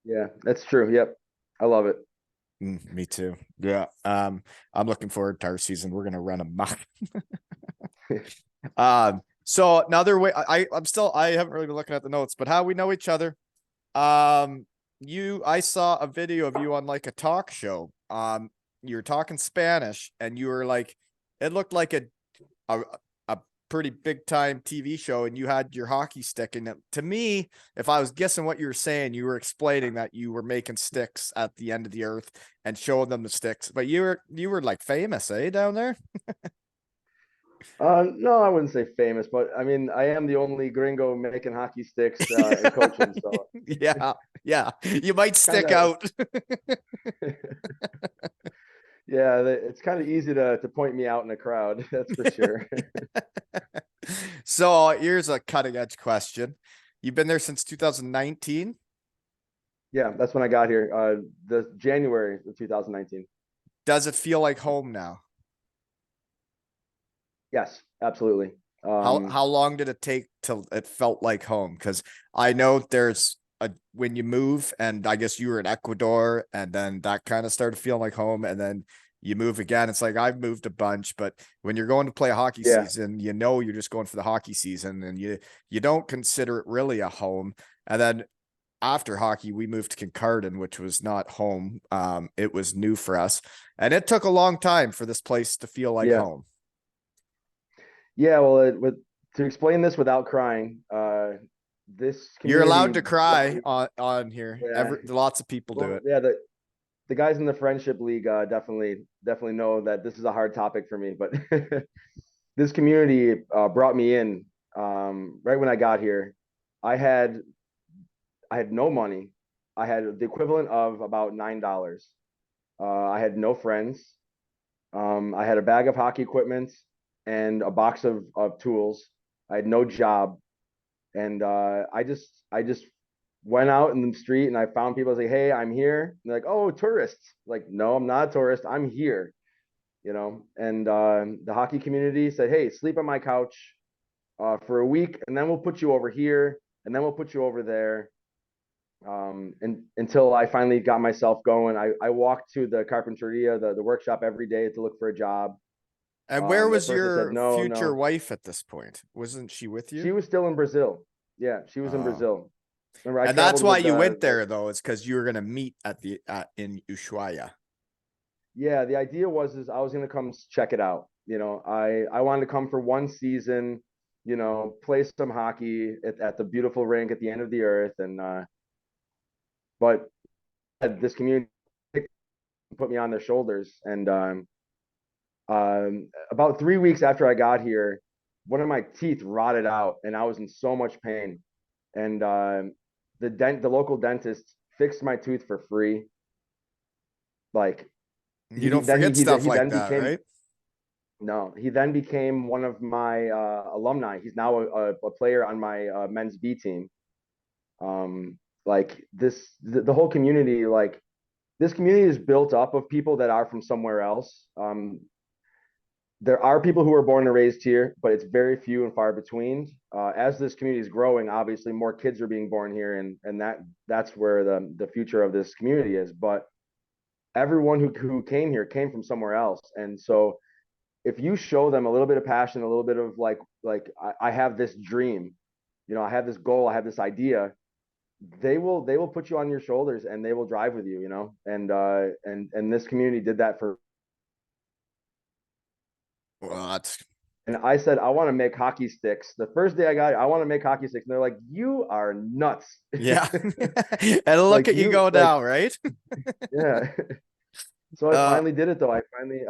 yeah, that's true. Yep, I love it. Me too. Yeah. I'm looking forward to our season. We're gonna run a muck. So another way I haven't really been looking at the notes, but how we know each other. Um, I saw a video of you on like a talk show. You were talking Spanish and you were like, it looked like a, a pretty big time TV show, and you had your hockey stick. And to me, if I was guessing what you were saying, you were explaining that you were making sticks at the end of the earth and showing them the sticks. But you were like famous, eh, down there? No, I wouldn't say famous, but I mean, I am the only gringo making hockey sticks and coaching, so Yeah, yeah. You might kind stick of out. yeah, it's kind of easy to point me out in a crowd. That's for sure. So here's a cutting edge question. You've been there since 2019. Yeah, that's when I got here. The January of 2019. Does it feel like home now? Yes, absolutely. Um, How long did it take till it felt like home? Because I know there's a when you move, and I guess you were in Ecuador, and then that kind of started feeling like home, and then you move again. It's like I've moved a bunch, but when you're going to play a hockey yeah, season, you know you're just going for the hockey season, and you don't consider it really a home. And then after hockey, we moved to Kincardine, which was not home. It was new for us, and it took a long time for this place to feel like yeah, home. yeah. Well, to explain this without crying, this You're community allowed to brought cry me. on here. Yeah, Lots of people do well, it. yeah. The guys in the friendship league definitely know that this is a hard topic for me, but this community brought me in right when I got here. I had I had no money. I had the equivalent of about $9. I had no friends. I had a bag of hockey equipment and a box of tools. I had no job, and I just went out in the street and I found people say, "Hey, I'm here." And they're like, "Oh, tourists." Like, no, I'm not a tourist. I'm here, you know. And the hockey community said, "Hey, sleep on my couch for a week, and then we'll put you over here, and then we'll put you over there." And until I finally got myself going, I walked to the carpinteria, the workshop every day to look for a job. And where At was first they said, your no, future no. wife at this point? Wasn't she with you? She was still in Brazil. Yeah, she was in Oh. Brazil. Remember, I And that's traveled why with you went there though, is because you were gonna meet at the in Ushuaia. yeah, the idea was I was gonna come check it out. You know, I wanted to come for one season, you know, play some hockey at the beautiful rink at the end of the earth, and but this community put me on their shoulders, and about 3 weeks after I got here, one of my teeth rotted out, and I was in so much pain. And the local dentist fixed my tooth for free. Like You don't forget stuff he like then that, became right? no, he then became one of my alumni. He's now a player on my men's B team. Like the whole community, like this community is built up of people that are from somewhere else. There are people who are born and raised here, but it's very few and far between. As this community is growing, obviously more kids are being born here, and that's where the future of this community is. But everyone who came here came from somewhere else, and so if you show them a little bit of passion, a little bit of I have this dream, you know, I have this goal, I have this idea, they will put you on your shoulders and they will drive with you, you know, and this community did that for. Well, that's And I said, I want to make hockey sticks. The first day I got it, I want to make hockey sticks. And they're like, you are nuts. yeah. And look Like at you you, go like, now, right? yeah. So I Uh, finally did it though. I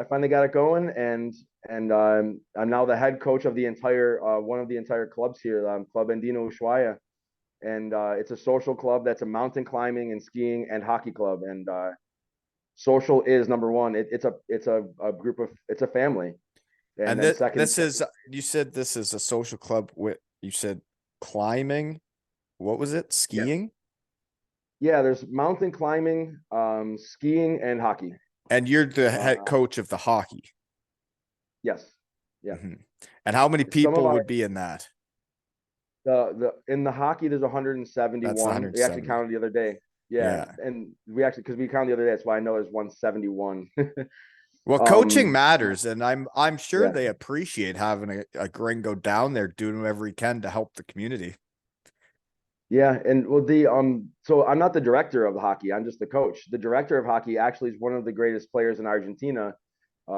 finally got it going, and I'm now the head coach of the entire one of the entire clubs here, Club Andino Ushuaia, and it's a social club that's a mountain climbing and skiing and hockey club, and social is number one. It's a group of it's a family, and and then this is you said this is a social club with you said climbing. What was it? yes, Skiing? yeah. There's mountain climbing, skiing, and hockey. And you're the head Uh, coach of the hockey. yes, yeah. Mhm. And how many Some of people our would be in that? the in the hockey there's That's the 171. We actually 170. counted the other day. Yeah, Yeah. and we actually because we counted the other day, that's why I know there's 171. Well, coaching um, matters, and I'm sure yeah, they appreciate having a gringo down there doing whatever he can to help the community. yeah, and well the so I'm not the director of the hockey. I'm just the coach. The director of hockey actually is one of the greatest players in Argentina,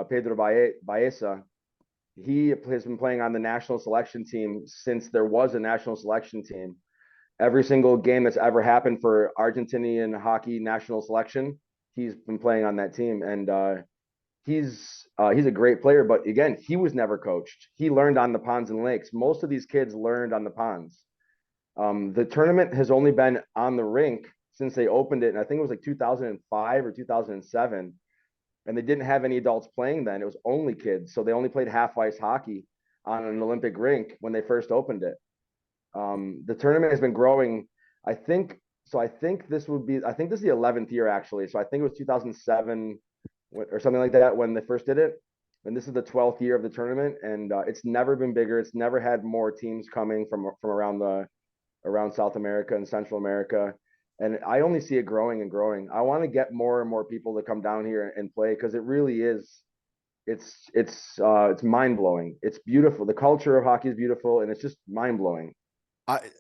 Pedro Baeza. He has been playing on the national selection team since there was a national selection team. Every single game that's ever happened for Argentinian hockey national selection, he's been playing on that team, and he's a great player. But again, he was never coached. He learned on the ponds and lakes. Most of these kids learned on the ponds. The tournament has only been on the rink since they opened it, and I think it was like 2005 or 2007. And they didn't have any adults playing then. It was only kids, so they only played half ice hockey on an Olympic rink when they first opened it. The tournament has been growing. I think so. I think this is the 11th year actually. So I think it was 2007 or something like that when they first did it. and this is the 12th year of the tournament, and it's never been bigger. It's never had more teams coming from around South America and Central America. And I only see it growing and growing. I want to get more and more people to come down here and play because it really is. It's mind blowing. It's beautiful. The culture of hockey is beautiful, and it's just mind blowing.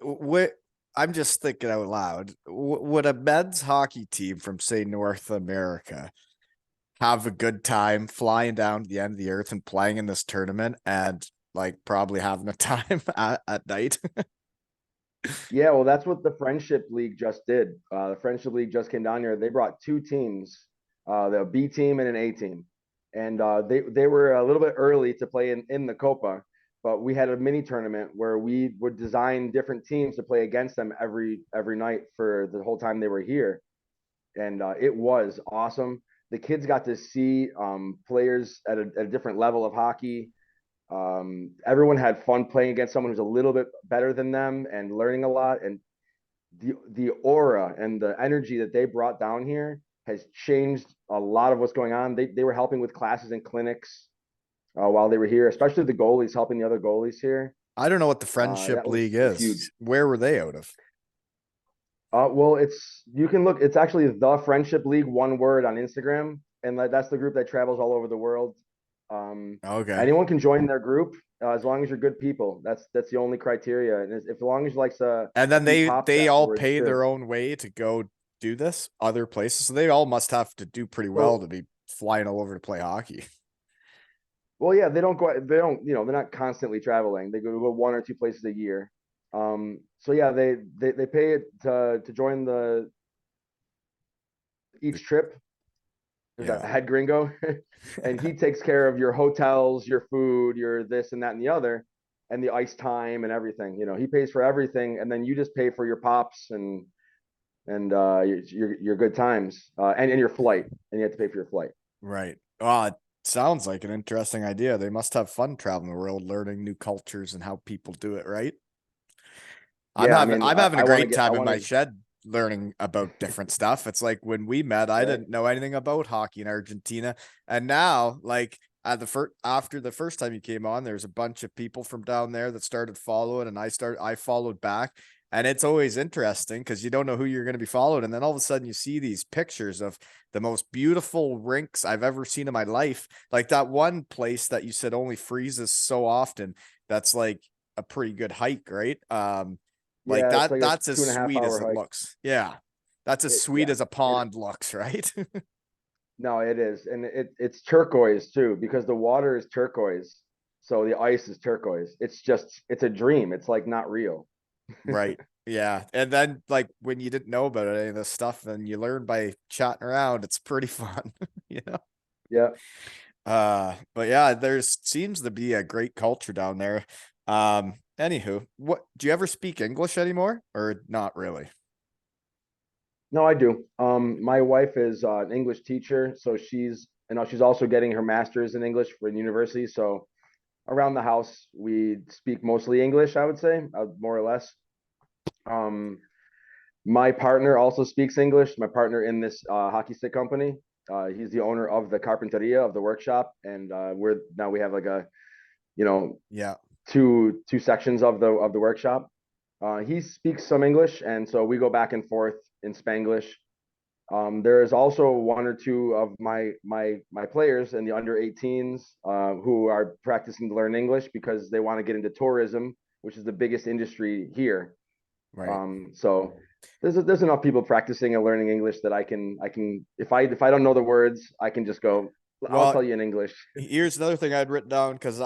What I'm just thinking out loud. Would a men's hockey team from say North America have a good time flying down to the end of the earth and playing in this tournament and like probably having a time at night? Yeah, well, that's what the Friendship League just did. The Friendship League just came down here. They brought two teams, the B team and an A team, and they were a little bit early to play in the Copa, but we had a mini tournament where we would design different teams to play against them every night for the whole time they were here, and it was awesome. The kids got to see players at a different level of hockey. Everyone had fun playing against someone who's a little bit better than them and learning a lot. And the aura and the energy that they brought down here has changed a lot of what's going on. They were helping with classes and clinics while they were here, especially the goalies, helping the other goalies here. I don't know what the Friendship That League was huge. is. Where were they out of? Well, you can look. It's actually the Friendship League, one word on Instagram, and that's the group that travels all over the world. Um, Okay. Anyone can join their group as long as you're good people. That's the only criteria, and if as long as you like And a then few pops they all afterwards, pay good. their own way to go do this other places. So they all must have to do pretty well So, to be flying all over to play hockey. well, yeah, they don't, they're not constantly traveling. They go one or two places a year. So yeah, they pay it to join the each trip. There's a Yeah. head gringo, and he takes care of your hotels, your food, your this and that and the other, and the ice time and everything. He pays for everything, and then you just pay for your pops and your good times and your flight, and you have to pay for your flight. Right. Oh, it sounds like an interesting idea. They must have fun traveling the world, learning new cultures and how people do it, right? Yeah, I mean, I'm having a I want to great get, I time in want my to, shed learning about different stuff. It's like when we met, I right? didn't know anything about hockey in Argentina. And now, like at the first after the first time you came on, there's a bunch of people from down there that started following, and I followed back. And it's always interesting because you don't know who you're going to be following. And then all of a sudden you see these pictures of the most beautiful rinks I've ever seen in my life. Like that one place that you said only freezes so often. That's like a pretty good hike, right? Like Yeah, it's like a that's as two and a half sweet as hour it hike. looks. Yeah. That's as sweet Yeah, as a pond looks, right? no, it is, and it's turquoise too because the water is turquoise, so the ice is turquoise. It's a dream. It's like not real. Right. Yeah. And then like when you didn't know about any of this stuff, then you learn by chatting around. It's pretty fun, you know? Yeah. But yeah, there's seems to be a great culture down there. Anywho, what do you ever speak English anymore or not really? No, I do. My wife is an English teacher, so she's also getting her master's in English for university. So around the house, we speak mostly English, I would say, more or less. Um, my partner also speaks English. My partner in this hockey stick company, he's the owner of the carpinteria of the workshop, and we have like you know, Yeah. two sections of the workshop. He speaks some English, and so we go back and forth in Spanglish. There is also one or two of my players in the under 18s who are practicing to learn English because they want to get into tourism, which is the biggest industry here. Right. So there's enough people practicing and learning English that I can if I don't know the words, I can just go. I'll Well, tell you in English. here's another thing I'd written down because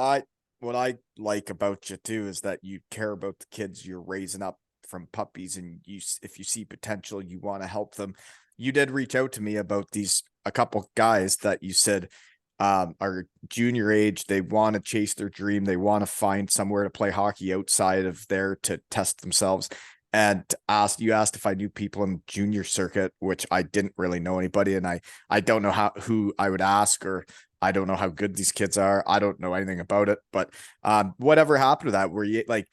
what I like about you too is that you care about the kids you're raising up from puppies, and if you see potential, you want to help them. You did reach out to me about these a couple guys that you said are junior age. They want to chase their dream. They want to find somewhere to play hockey outside of there to test themselves. And asked if I knew people in the junior circuit, which I didn't really know anybody, and I don't know who I would ask, or I don't know how good these kids are. I don't know anything about it. But whatever happened to that? Were you like,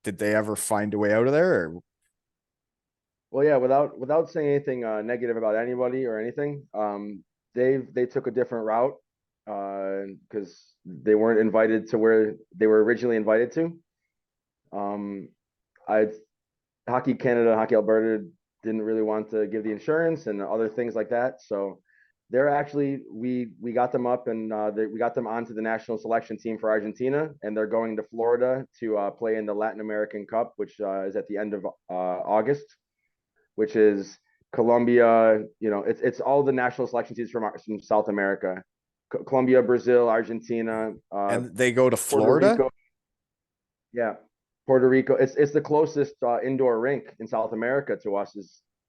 did they ever find a way out of there? Or? Well, yeah, without saying anything negative about anybody or anything, they took a different route. because they weren't invited to where they were originally invited to. Um, I Hockey Canada, Hockey Alberta didn't really want to give the insurance and other things like that. So they're actually we got them up and we got them onto the national selection team for Argentina, and they're going to Florida to play in the Latin American Cup, which is at the end of August, which is Colombia. It's all the national selection teams from South America, Colombia, Brazil, Argentina, And they go to Puerto Florida? Rico. Yeah, Puerto Rico. It's the closest indoor rink in South America to us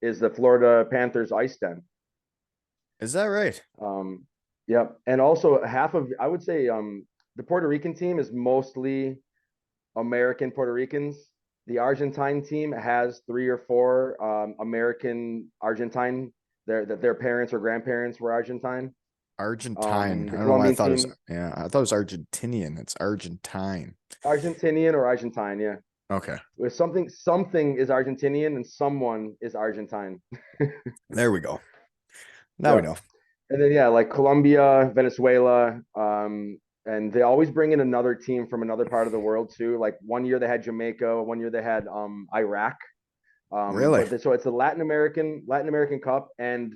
is the Florida Panthers ice den. Is that right? Um, yep, and also half of I would say the Puerto Rican team is mostly American Puerto Ricans. The Argentine team has three or four American Argentine. Their parents or grandparents were Argentine. Argentine. I The don't know why I Colombian thought it was, team, yeah, I thought it was Argentinian. It's Argentine. Argentinian or Argentine, yeah. Okay. With something is Argentinian and someone is Argentine. There we go. Now we Yep. know. And then yeah, like Colombia, Venezuela, and they always bring in another team from another part of the world too. Like one year they had Jamaica, one year they had Iraq. Really? So it's a Latin American Cup and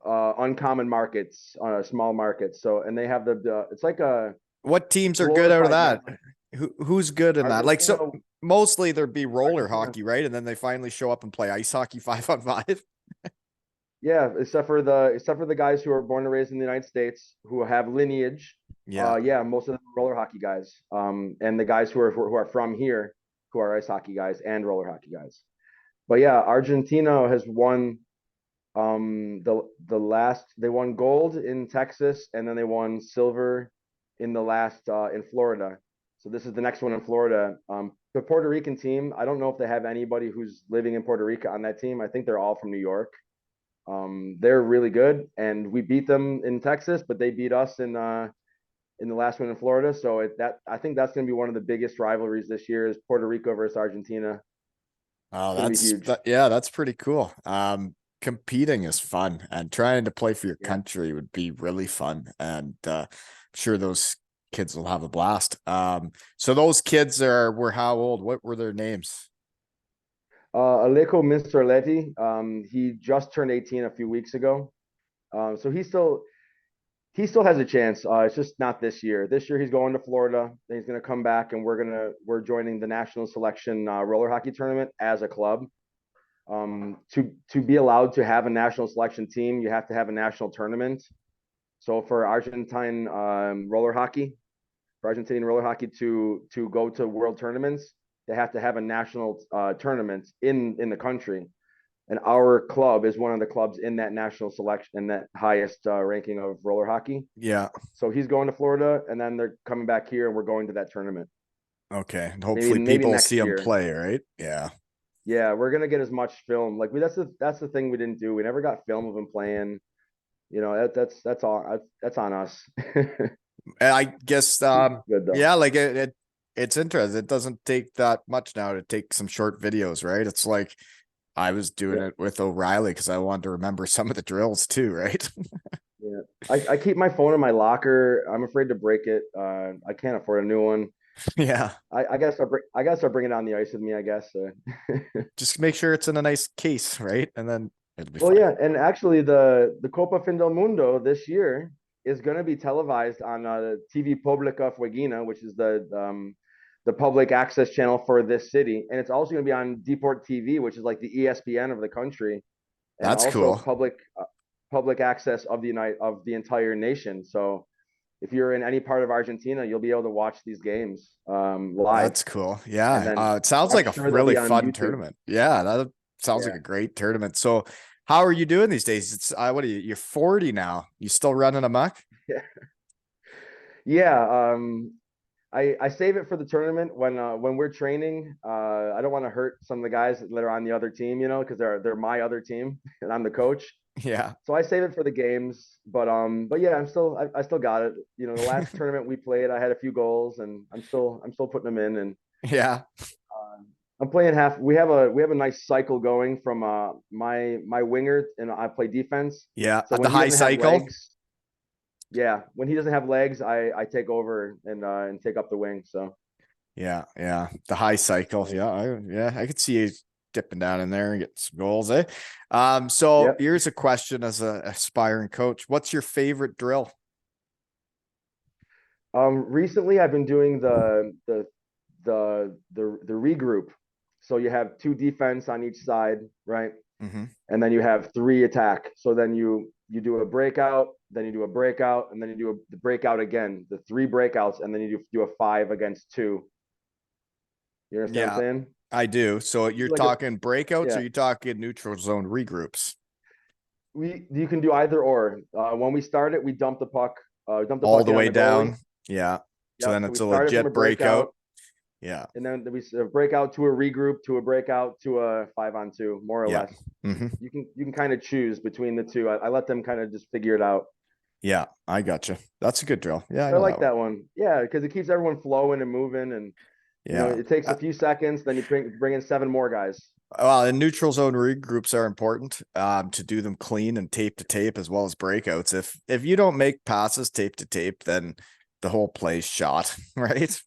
uncommon markets, small markets. So and they have it's like a What teams are good out of glorified that? wrestling. Who's good in that? Like, Argentina, so mostly there'd be roller Argentina. hockey, right? And then they finally show up and play ice hockey 5-on-5. Yeah, except for the guys who are born and raised in the United States who have lineage. Yeah. Yeah, most of them are roller hockey guys. And the guys who are from here who are ice hockey guys and roller hockey guys. But yeah, Argentina has won the last they won gold in Texas and then they won silver in the last in Florida. So this is the next one in Florida. The Puerto Rican team, I don't know if they have anybody who's living in Puerto Rico on that team. I think they're all from New York. They're really good, and we beat them in Texas, but they beat us in the last one in Florida. So that I think that's going to be one of the biggest rivalries this year is Puerto Rico versus Argentina. Oh, It's going to be that's huge. that, yeah, that's pretty cool. Competing is fun, and trying to play for your Yeah. country would be really fun. And I'm sure those kids will have a blast. So those kids were how old? What were their names? Aleko Minsterletti, he just turned 18 a few weeks ago. So he still has a chance. It's just not this year. This year he's going to Florida. Then he's going to come back, and we're joining the national selection roller hockey tournament as a club. To be allowed to have a national selection team, you have to have a national tournament. So for Argentinian roller hockey to go to world tournaments, they have to have a national tournament in the country. And our club is one of the clubs in that national selection in that highest ranking of roller hockey. Yeah. So he's going to Florida, and then they're coming back here, and we're going to that tournament. Okay. And Maybe hopefully maybe people will see next them year. play, right? Yeah. Yeah, we're gonna get as much film. Like that's the thing we didn't do. We never got film of him playing. That's all. That's on us. And I guess Good though. yeah, like it's interesting. It doesn't take that much now to take some short videos, right? It's like I was doing Yeah, it with O'Reilly because I wanted to remember some of the drills too, right? yeah. I keep my phone in my locker. I'm afraid to break it. I can't afford a new one. Yeah. I guess I'll bring it on the ice with me. I guess. Just make sure it's in a nice case, right? And then it'll be Well, fine. yeah, and actually, the Copa Fin Del Mundo this year is going to be televised on TV Pública Fueguina, which is the public access channel for this city, and it's also going to be on Deport TV, which is like the ESPN of the country, and That's also cool. public access of the entire nation. So if you're in any part of Argentina, you'll be able to watch these games live, That's cool. and Yeah. then It sounds I'm like a sure they'll really be on fun YouTube. tournament. Yeah, that sounds like Yeah. a great tournament. So how are you doing these days? It's what are you? You're 40 now. You still running amok? Yeah. I save it for the tournament when we're training. I don't want to hurt some of the guys that are on the other team, because they're my other team and I'm the coach. Yeah. So I save it for the games. But yeah, I still got it. The last tournament we played, I had a few goals and I'm still putting them in and Yeah. uh, I'm playing half. We have a nice cycle going from my winger and I play defense. Yeah. So The when he high doesn't have cycle. legs, Yeah, when he doesn't have legs, I take over and take up the wing. So Yeah, yeah. The high cycle. yeah, Yeah, I could see you dipping down in there and getting some goals, eh? So yep. here's a question as a aspiring coach. What's your favorite drill? Recently I've been doing the regroup. So you have two defense on each side, right? Hmm. And then you have three attack. So then you do a breakout, then you do a breakout, and then you do the breakout again, the three breakouts, and then you do a 5 against 2. You understand what I'm Yeah, saying? I do. So you're Like a talking breakouts or yeah. you talking neutral zone regroups? You can do either or. When we start it, we dump the All puck the in on way the goalie. down. Yeah. So Yep. then So we it's a start it from a legit breakout. breakout, Yeah. and then we break out to a regroup, to a breakout, to a 5-on-2, more or Yeah. less. Hmm. You can kind of choose between the two. I let them kind of just figure it out. Yeah, I gotcha. That's a good drill. Yeah, I I know that like one. that one. Yeah, because it keeps everyone flowing and moving, and Yeah. it takes a few seconds. Then you bring in 7 more guys. Well, and neutral zone regroups are important to do them clean and tape to tape as well as breakouts. If you don't make passes tape to tape, then the whole play's shot, right?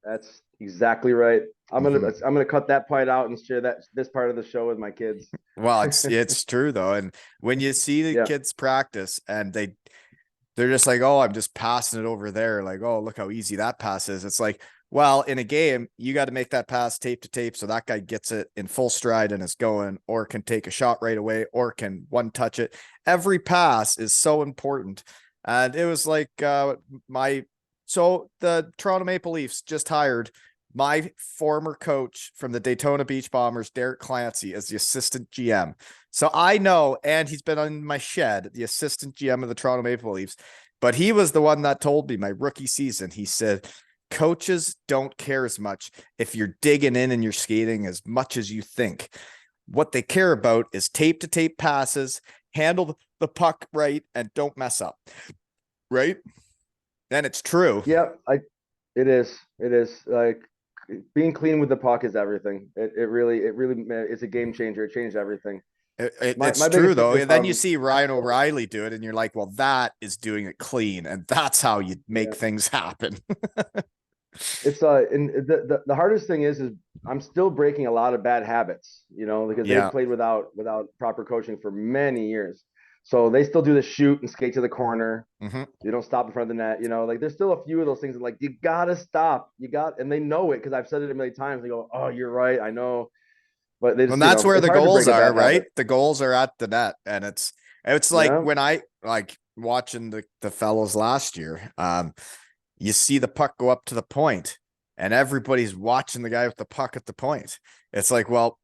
That's exactly right. I'm gonna Hmm. I'm gonna cut that part out and share this part of the show with my kids. Well, it's true though, and when you see the Yeah, kids practice and they're just like, oh, I'm just passing it over there. Like, oh, look how easy that pass is. It's like, well, in a game, you got to make that pass tape to tape so that guy gets it in full stride and is going, or can take a shot right away, or can one touch it. Every pass is so important. And it was like my so the Toronto Maple Leafs just hired my former coach from the Daytona Beach Bombers, Derek Clancy, as the assistant GM. So I know, and he's been on my shed, the assistant GM of the Toronto Maple Leafs. But he was the one that told me my rookie season. He said, coaches don't care as much if you're digging in and you're skating as much as you think. What they care about is tape to tape passes, handle the puck right, and don't mess up. Right? And it's true. yeah. It is like being clean with the puck is everything. It really is a game changer. It changed everything. It's My true biggest though. thing is And then you see Ryan O'Reilly do it, and you're like, well, that is doing it clean, and that's how you make yeah. things happen. It's and the hardest thing is I'm still breaking a lot of bad habits, because they've Yeah. played without proper coaching for many years. So they still do the shoot and skate to the corner. Hmm. You don't stop in front of the net. Like there's still a few of those things that like you gotta stop. And they know it because I've said it a million times. They go, "Oh, you're right. I know." But they And just, that's where it's the hard to goals break a are, bad right? habit. The goals are at the net. And it's like Yeah. when I like watching the fellows last year, you see the puck go up to the point and everybody's watching the guy with the puck at the point. It's like, well,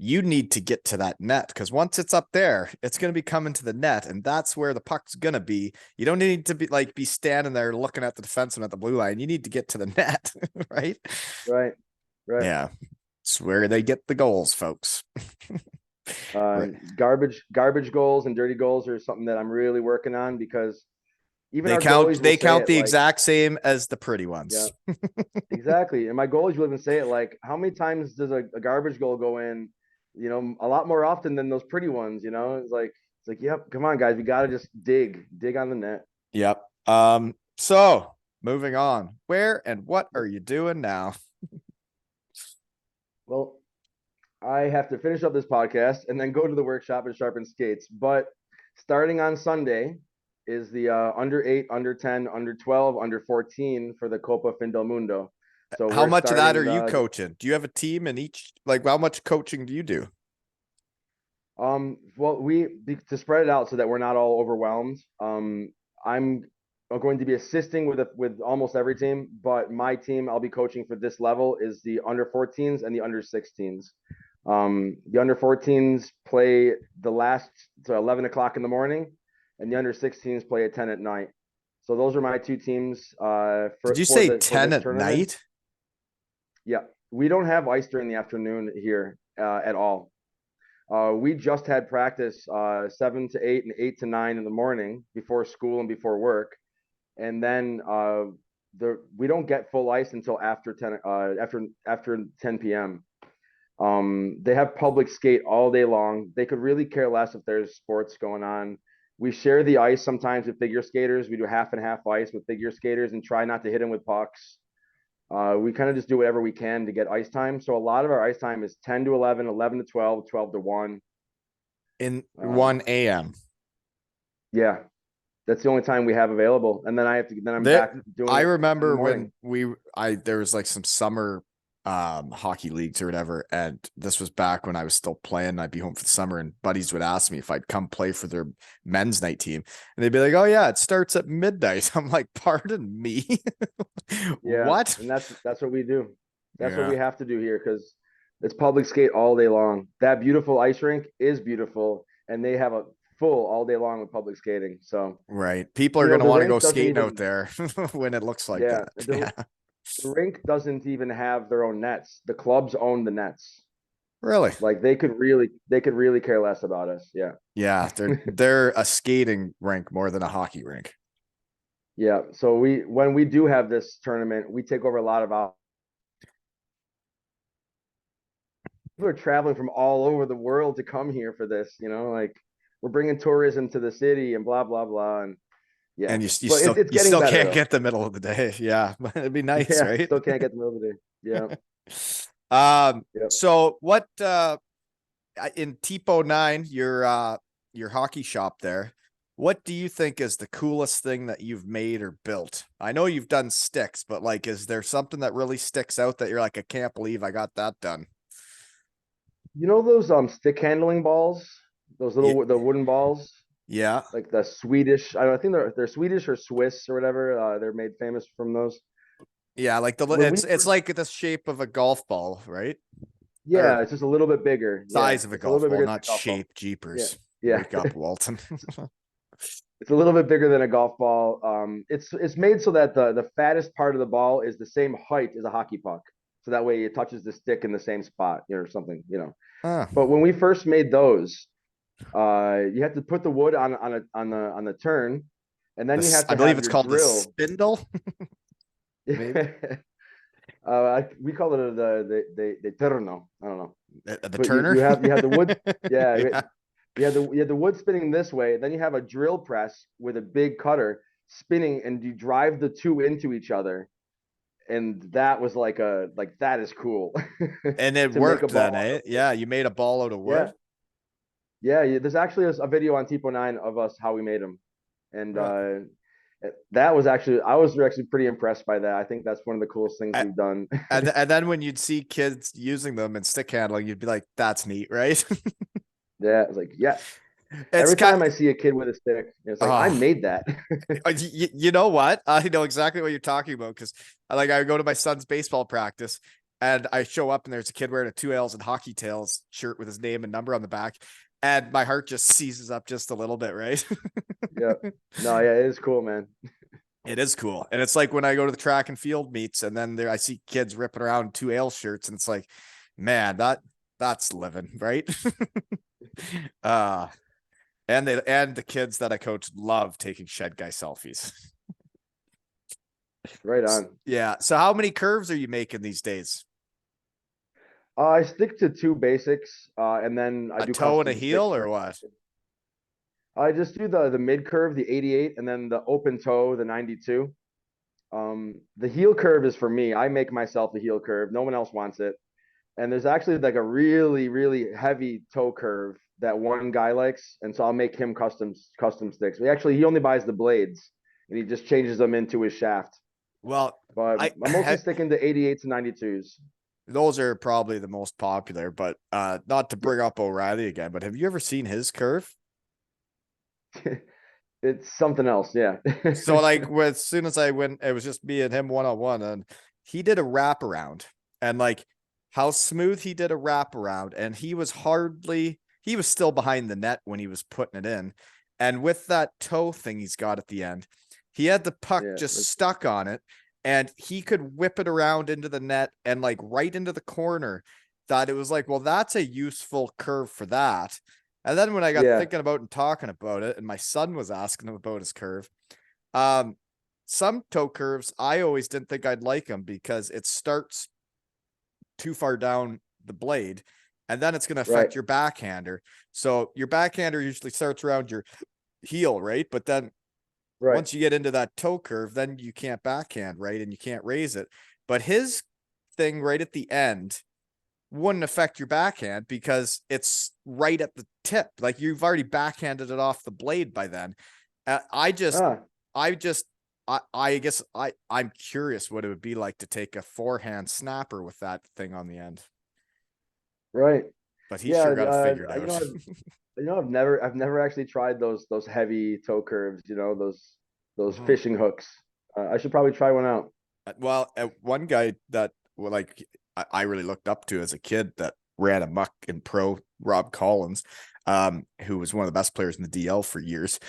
you need to get to that net because once it's up there, it's going to be coming to the net, and that's where the puck's going to be. You don't need to be standing there looking at the defenseman at the blue line. You need to get to the net, right? Right. Right. Yeah, it's where they get the goals, folks. Right. Garbage goals and dirty goals are something that I'm really working on because even our goalies will They say count it the like, exact same as the pretty yeah, ones. exactly. And my goalies will even say it like, how many times does a garbage goal go in? A lot more often than those pretty ones. It's like, yep, come on, guys, we got to just dig on the net. Yep. So moving on. Where and what are you doing now? Well, I have to finish up this podcast and then go to the workshop and sharpen skates. But starting on Sunday is the under 8, under 10, under 12, under 14 for the Copa Fin Del Mundo. So How we're much of that are starting you the coaching? Do you have a team in each? Like, how much coaching do you do? well, to spread it out so that we're not all overwhelmed. I'm going to be assisting with almost every team, but my team I'll be coaching for this level is the under 14s and the under 16s. The under 14s play the last to 11 o'clock in the morning, and the under 16s play at 10 at night. So those are my two teams Did for you for say the for 10 this at tournament. night? Yeah, we don't have ice during the afternoon here at all. We just had practice 7 to 8 and 8 to 9 in the morning before school and before work, and then we don't get full ice until after 10 p.m. They have public skate all day long. They could really care less if there's sports going on. We share the ice sometimes with figure skaters. We do half and half ice with figure skaters and try not to hit them with pucks. We kind of just do whatever we can to get ice time. So a lot of our ice time is 10 to 11, 11 to 12, 12 to 1. In Um, 1 a.m. yeah, that's the only time we have available. And then I'm There, back doing I it in the remember morning. when there was like some summer hockey leagues or whatever, and this was back when I was still playing. I'd be home for the summer, and buddies would ask me if I'd come play for their men's night team, and they'd be like, "Oh yeah, it starts at midnight." I'm like, "Pardon me, Yeah, what?" and that's what we do. That's what Yeah, we have to do here because it's public skate all day long. That beautiful ice rink is beautiful, and they have a full all day long with public skating. So, right. People are gonna the want to go rink doesn't skating out even, there when it looks like yeah, that. Yeah, the rink doesn't even have their own nets. The clubs own the nets. really. Like they could really care less about us. Yeah. Yeah, they're a skating rink more than a hockey rink. Yeah. So when we do have this tournament, we take over a lot of people are traveling from all over the world to come here for this, like we're bringing tourism to the city and blah blah blah and yeah. And But it's you getting still better can't though. get the middle of the day. Yeah, but it'd be nice, Yeah, right? still can't get the middle of the day. Yeah. Yep. So what in Tipo 9, your hockey shop there, what do you think is the coolest thing that you've made or built? I know you've done sticks, but like is there something that really sticks out that you're like, I can't believe I got that done? You know those stick handling balls, those Yeah, the wooden balls, yeah. like the Swedish. I think they're Swedish or Swiss or whatever. They're made famous from those. Yeah, like When we it's like the shape of a golf ball, right? Yeah, Or it's just a little bit bigger. Yeah, size of a it's a little golf bit ball, bigger than not a golf ball. shape. Yeah, Jeepers. yeah. Wake up, Walton. It's a little bit bigger than a golf ball. It's made so that the fattest part of the ball is the same height as a hockey puck, so that way it touches the stick in the same spot, or something. Ah, But when we first made those, you have to put the wood on the turn, and then you have I to believe have it's your called the drill. spindle, maybe. We call it the turno. I don't know, The but Turner. you have the wood. Yeah, Yeah. you have the wood spinning this way. Then you have a drill press with a big cutter spinning, and you drive the two into each other. And that was like that is cool And it to make a worked ball then, out eh? of wood. Yeah, you made a ball out of Yeah, wood. yeah. There's actually a video on Tipo 9 of us how we made them, and Really? that was actually I was actually pretty impressed by that. I think that's one of the coolest things I, we've done. and then when you'd see kids using them and stick handling, you'd be like, "That's neat, right?" Yeah, it's like yes. It's Every kind. time I see a kid with a stick, it's like I Oh, made that. you know what? I know exactly what you're talking about because I go to my son's baseball practice and I show up and there's a kid wearing a 2 L's and hockey tails shirt with his name and number on the back, and my heart just seizes up just a little bit, right? Yeah. No, yeah, it is cool, man. It is cool. And it's like when I go to the track and field meets and then there I see kids ripping around 2 L shirts and it's like, man, that's living, right? uh and the kids that I coach love taking shed guy selfies. Right on. Yeah. So how many curves are you making these days? I stick to two basics, and then I A do toe and a custom sticks heel for or it. what? I just do the mid curve, the 88, and then the open toe, the 92. The heel curve is for me. I make myself a heel curve. No one else wants it. And there's actually like a really, really heavy toe curve that one guy likes, and so I'll make him custom sticks. He only buys the blades, and he just changes them into his shaft. Well, But I I'm mostly sticking to 88s and 92s. those are probably the most popular, but not to Yep. bring up O'Reilly again, but have you ever seen his curve? It's something else, yeah. So like as soon as I went, it was just me and him one on one, and he did a wraparound, and like how smooth he did a wraparound, and he was still behind the net when he was putting it in, and with that toe thing he's got at the end, he had the puck Yeah, just stuck on it, and he could whip it around into the net and like right into the corner. Thought it was like, well, that's a useful curve for that. And then when I got yeah, thinking about and talking about it, and my son was asking him about his curve, um, some toe curves I always didn't think I'd like them because it starts too far down the blade, and then it's going to right. affect your backhander. So your backhander usually starts around your heel, right? But then Right. once you get into that toe curve, then you can't backhand, right? And you can't raise it. But his thing right at the end wouldn't affect your backhand because it's right at the tip. Like you've already backhanded it off the blade by then. Uh, I just, Ah, I just, I guess I'm curious what it would be like to take a forehand snapper with that thing on the end. right. But he Yeah. sure got it figured out. I've never actually tried those heavy toe curves. Those Mhm. fishing hooks. I should probably try one out. Well, one guy that well, like I really looked up to as a kid that ran a muck in pro, Rob Collins, who was one of the best players in the DL for years.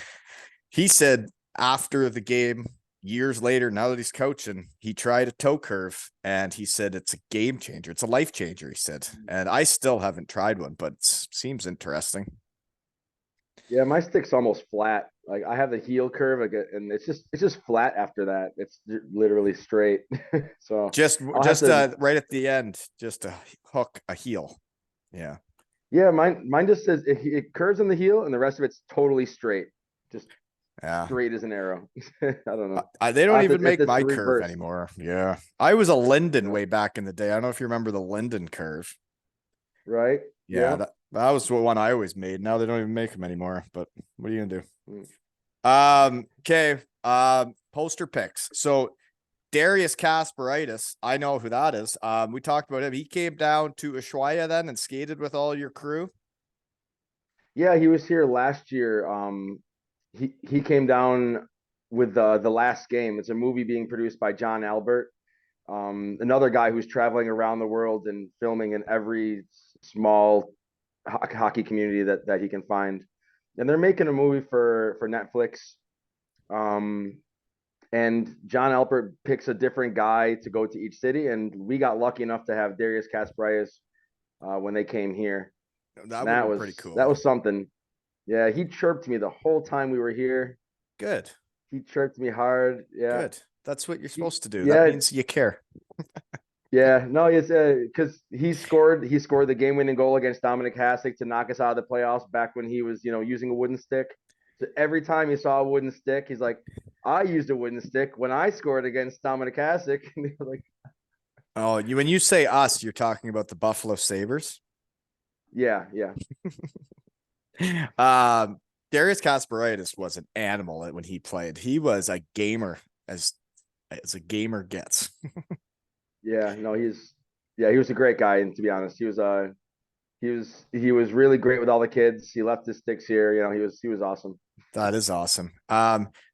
He said after the game, years later, now that he's coaching, he tried a toe curve and he said it's a game changer. It's a life changer, he said. And I still haven't tried one, but it seems interesting. Yeah, my stick's almost flat. Like I have the heel curve, and it's just flat after that. It's literally straight. So Just I'll have just to. right at the end, just a hook a heel. Yeah. Yeah, mine just says it curves in the heel, and the rest of it's totally straight, just Yeah. straight as an arrow. I don't know. They I don't have to even if make it's my the curve reverse. anymore. Yeah. I was a Linden Yeah. way back in the day. I don't know if you remember the Linden curve. Right? Yeah, Yeah. that was the one I always made. Now they don't even make them anymore. But what are you gonna do? Mm. Okay. Poster picks. So Darius Kasparaitis, I know who that is. We talked about him. He came down to Ushuaia then and skated with all your crew. Yeah, he was here last year. He came down with the last game. It's a movie being produced by John Albert, another guy who's traveling around the world and filming in every small hockey community that he can find. And they're making a movie for Netflix. Um, and John Albert picks a different guy to go to each city, and we got lucky enough to have Darius Kasparaitis when they came here. That And would have that been was pretty that cool. was something. Yeah, he chirped me the whole time we were here. Good. He chirped me hard. Yeah. Good. That's what you're He, supposed to do. That yeah, means you care. yeah. No, it's because he scored the game-winning goal against Dominic Hasek to knock us out of the playoffs back when he was, using a wooden stick. So every time he saw a wooden stick, he's like, I used a wooden stick when I scored against Dominic Hasek. And they were like, Oh, when you say us, you're talking about the Buffalo Sabres. yeah, yeah. Um, Darius Kasparaitis was an animal when he played. He was a gamer as a gamer gets. Yeah, no, he was a great guy, and to be honest, he was really great with all the kids. He left his sticks here. He was awesome. That is awesome.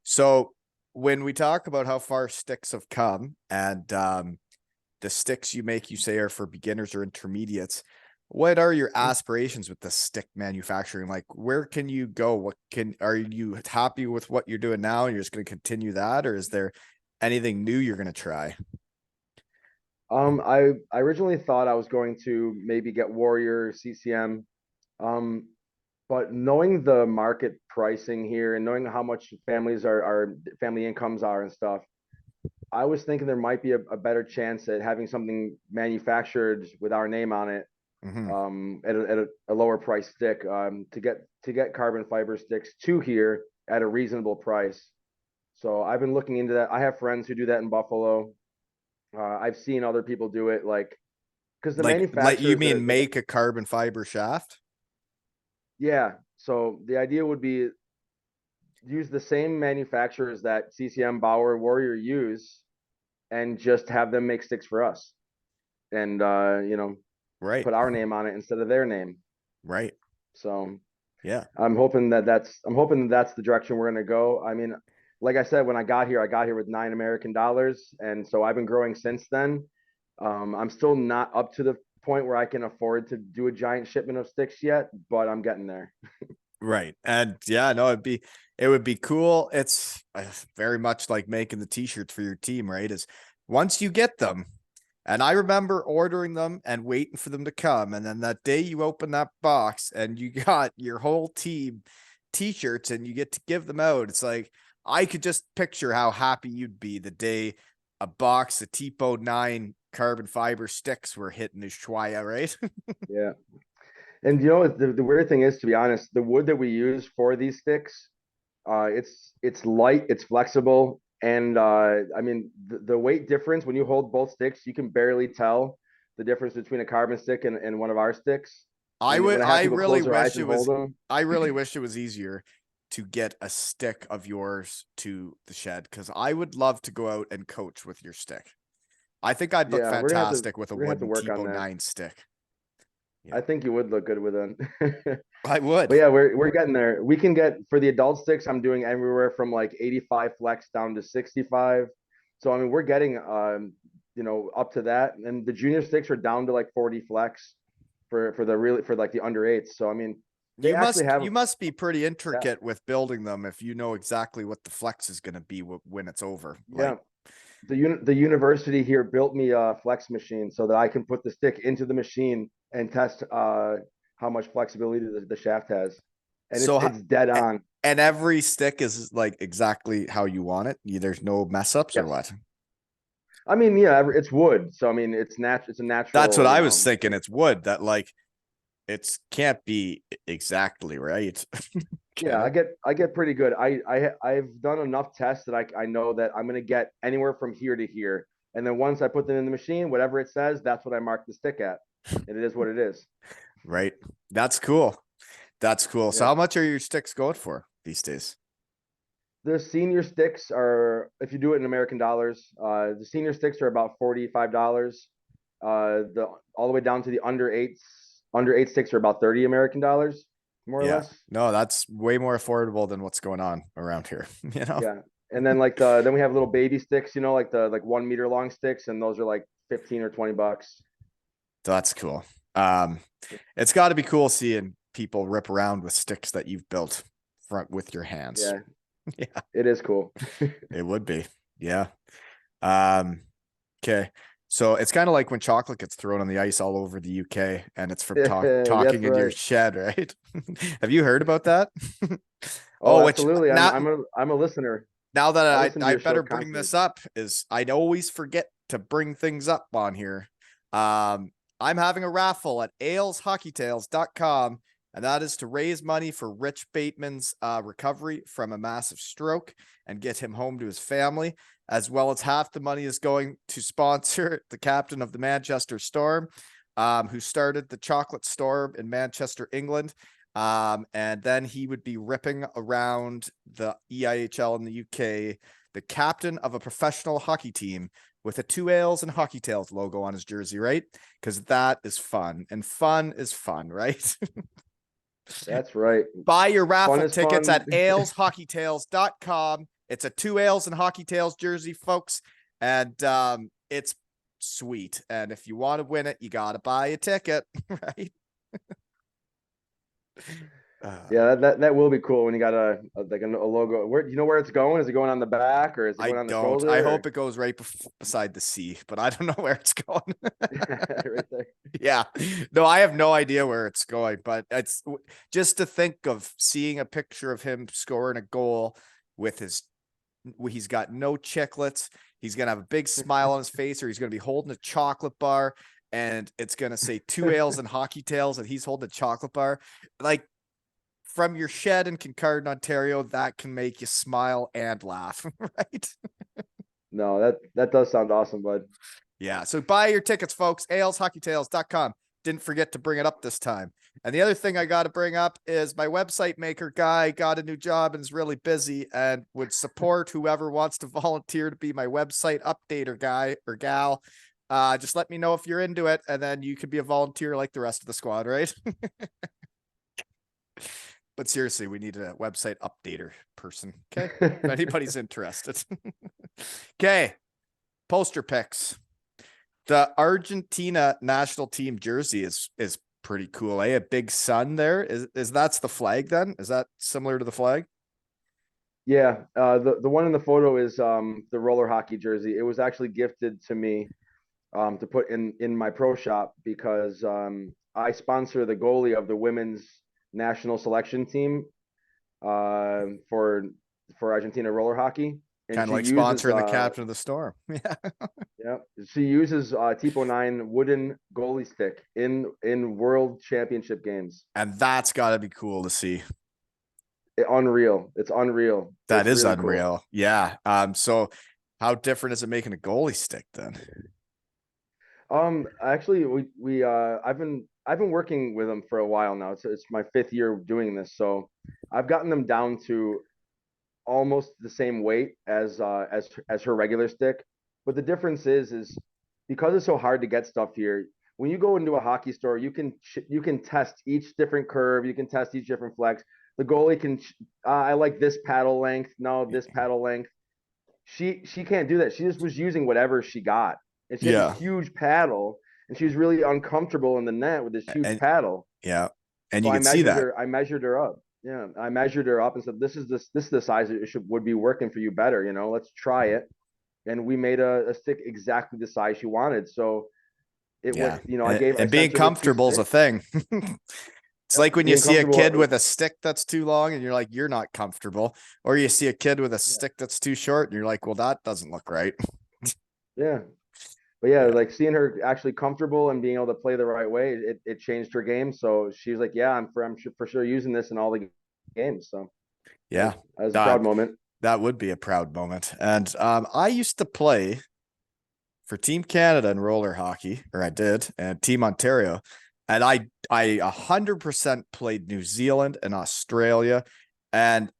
So when we talk about how far sticks have come and the sticks you make, you say are for beginners or intermediates. What are your aspirations with the stick manufacturing? Like, where can you go? Are you happy with what you're doing now? And you're just going to continue that, or is there anything new you're going to try? I originally thought I was going to maybe get Warrior CCM, um, but knowing the market pricing here and knowing how much family incomes are and stuff, I was thinking there might be a better chance at having something manufactured with our name on it, Mm-hmm. at a lower price stick, to get carbon fiber sticks to here at a reasonable price. So I've been looking into that. I have friends who do that in Buffalo. I've seen other people do it, like because the Like you manufacturers mean that make a carbon fiber shaft? yeah. So the idea would be use the same manufacturers that CCM, Bauer, Warrior use, and just have them make sticks for us, and Right. put our name on it instead of their name. Right. So Yeah. I'm hoping that's the direction we're gonna go. I mean, like I said, when I got here with $9 American, and so I've been growing since then. I'm still not up to the point where I can afford to do a giant shipment of sticks yet, but I'm getting there. Right. And yeah, no, it would be cool. It's very much like making the t-shirts for your team, right? Is once you get them, and I remember ordering them and waiting for them to come, and then that day you open that box and you got your whole team t-shirts and you get to give them out. It's like I could just picture how happy you'd be the day a box of Tipo 9 carbon fiber sticks were hitting Ushuaia, right? Yeah. And the weird thing is, to be honest, the wood that we use for these sticks, It's light, it's flexible, and I mean the weight difference when you hold both sticks, you can barely tell the difference between a carbon stick and one of our sticks. When I have I people really close their eyes wish it and hold was, them, I really wish it was easier to get a stick of yours to the shed because I would love to go out and coach with your stick. I think I'd look yeah, fantastic with a we're gonna have to wooden work on Tipo that. 9 stick. I Yeah, think you would look good with them. I would. But yeah, we're getting there. We can get for the adult sticks. I'm doing everywhere from like 85 flex down to 65. So I mean, we're getting up to that, and the junior sticks are down to like 40 flex for the really for like the under eights. So I mean, they actually have You must be pretty yeah intricate with building them if you know exactly what the flex is going to be when it's over. yeah. The university here built me a flex machine so that I can put the stick into the machine and test how much flexibility the shaft has, and So it's dead on. and every stick is like exactly how you want it. There's no mess ups or Yes. what? I mean, yeah, it's wood, so I mean, it's a That's what natural, I was thinking. It's wood that like it's can't be exactly right. Can yeah, it? I get pretty good. I've done enough tests that I know that I'm gonna get anywhere from here to here, and then once I put them in the machine, whatever it says, that's what I mark the stick at, and it is what it is. Right. That's cool. That's cool. So Yeah. how much are your sticks going for these days? The senior sticks are, if you do it in American dollars, the senior sticks are about $45. The all the way down to the under eight sticks are about 30 American dollars, more or Yeah. less. No, that's way more affordable than what's going on around here. You know? Yeah. And then then we have little baby sticks, like the like 1 meter long sticks, and those are like 15 or $20. That's cool. Um, it's got to be cool seeing people rip around with sticks that you've built front with your hands. Yeah, Yeah, it is cool. it would be. Yeah. Um, okay. So it's kind of like when chocolate gets thrown on the ice all over the UK and it's from That's talking in your right. shed, right? Have you heard about that? Oh, Oh, which absolutely. I'm a listener. now that I listen to I your show better bring constantly. this up is I'd always forget to bring things up on here. I'm having a raffle at aleshockeytales.com, and that is to raise money for Rich Bateman's recovery from a massive stroke and get him home to his family, as well as half the money is going to sponsor the captain of the Manchester Storm, who started the Chocolate Storm in Manchester, England. And then he would be ripping around the EIHL in the UK, the captain of a professional hockey team with a Two Ales and Hockey Tales logo on his jersey, right? Because that is fun, and fun is fun, right? That's right. Buy your Fun raffle is tickets fun. at aleshockeytales.com. It's a Two Ales and Hockey Tales jersey, folks, and it's sweet. And if you want to win it, you got to buy a ticket, right? Yeah, that will be cool when you got a logo. Where do you know where it's going? Is it going on the back or is it I going on the don't. I shoulder? hope it goes right beside the sea, but I don't know where it's going. Right there. Yeah. No, I have no idea where it's going, but it's just to think of seeing a picture of him scoring a goal with he's got no chiclets. He's going to have a big smile on his face, or he's going to be holding a chocolate bar and it's going to say Two Ales and Hockey Tales and he's holding a chocolate bar. Like, from your shed in Kincardine, Ontario, that can make you smile and laugh, right? No, that does sound awesome, bud. Yeah. So buy your tickets, folks. aleshockeytales.com. Didn't forget to bring it up this time. And the other thing I got to bring up is my website maker guy got a new job and is really busy and would support whoever wants to volunteer to be my website updater guy or gal. Just let me know if you're into it, and then you could be a volunteer like the rest of the squad, right? But seriously, we need a website updater person. Okay. If anybody's interested. Okay. Poster pics. The Argentina national team jersey is pretty cool. A big sun there. Is that's the flag then? Is that similar to the flag? Yeah, the one in the photo is the roller hockey jersey. It was actually gifted to me to put in my pro shop because I sponsor the goalie of the women's national selection team uh, for for Argentina roller hockey, and Kind of she like uses sponsoring the captain of the storm. Yeah. yeah, she uses Tipo 9 wooden goalie stick in world championship games. And that's gotta be cool to see. Unreal. It's unreal. That It's is really cool. unreal. Yeah. So how different is it making a goalie stick then? Actually, I've been working with them for a while now. It's my fifth year doing this, so I've gotten them down to almost the same weight as her regular stick. But the difference is because it's so hard to get stuff here. When you go into a hockey store, you can test each different curve, you can test each different flex. The goalie can. I like this paddle length. No, this paddle length. She can't do that. She just was using whatever she got, and she had this Yeah. huge paddle, and she was really uncomfortable in the net with this huge And paddle. yeah. And So you I could see measured that. her. I measured her up. Yeah, I measured her up and said, This is the size that would be working for you better. Let's try it." And we made a stick exactly the size she wanted. So it went. Yeah. I And being sent her this piece of comfortable is a stick. thing. It's Yep, like when you being see a kid comfortable. with a stick that's too long and you're like, you're not comfortable. Or you see a kid with a Yeah, stick that's too short and you're like, well, that doesn't look right. yeah. But yeah, Yeah. like seeing her actually comfortable and being able to play the right way, it changed her game. So she was like, "Yeah, for sure using this in all the games." So Yeah. that was a proud That moment. that would be a proud moment. And I used to play for Team Canada in roller hockey, or I did, and Team Ontario. And I 100% played New Zealand and Australia. And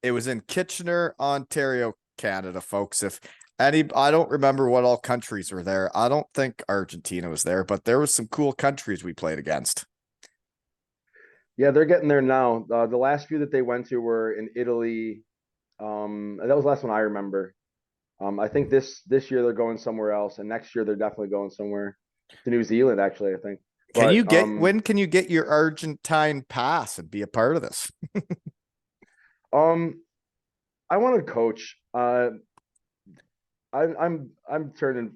it was in Kitchener, Ontario, Canada, folks. If any, I don't remember what all countries were there. I don't think Argentina was there, but there was some cool countries we played against. Yeah, they're getting there now. The last few that they went to were in Italy. That was the last one I remember. I think this year they're going somewhere else, and next year they're definitely going somewhere to New Zealand, actually, I think. Can you But get when can you get your Argentine pass and be a part of this? um, I want to coach. I'm turning,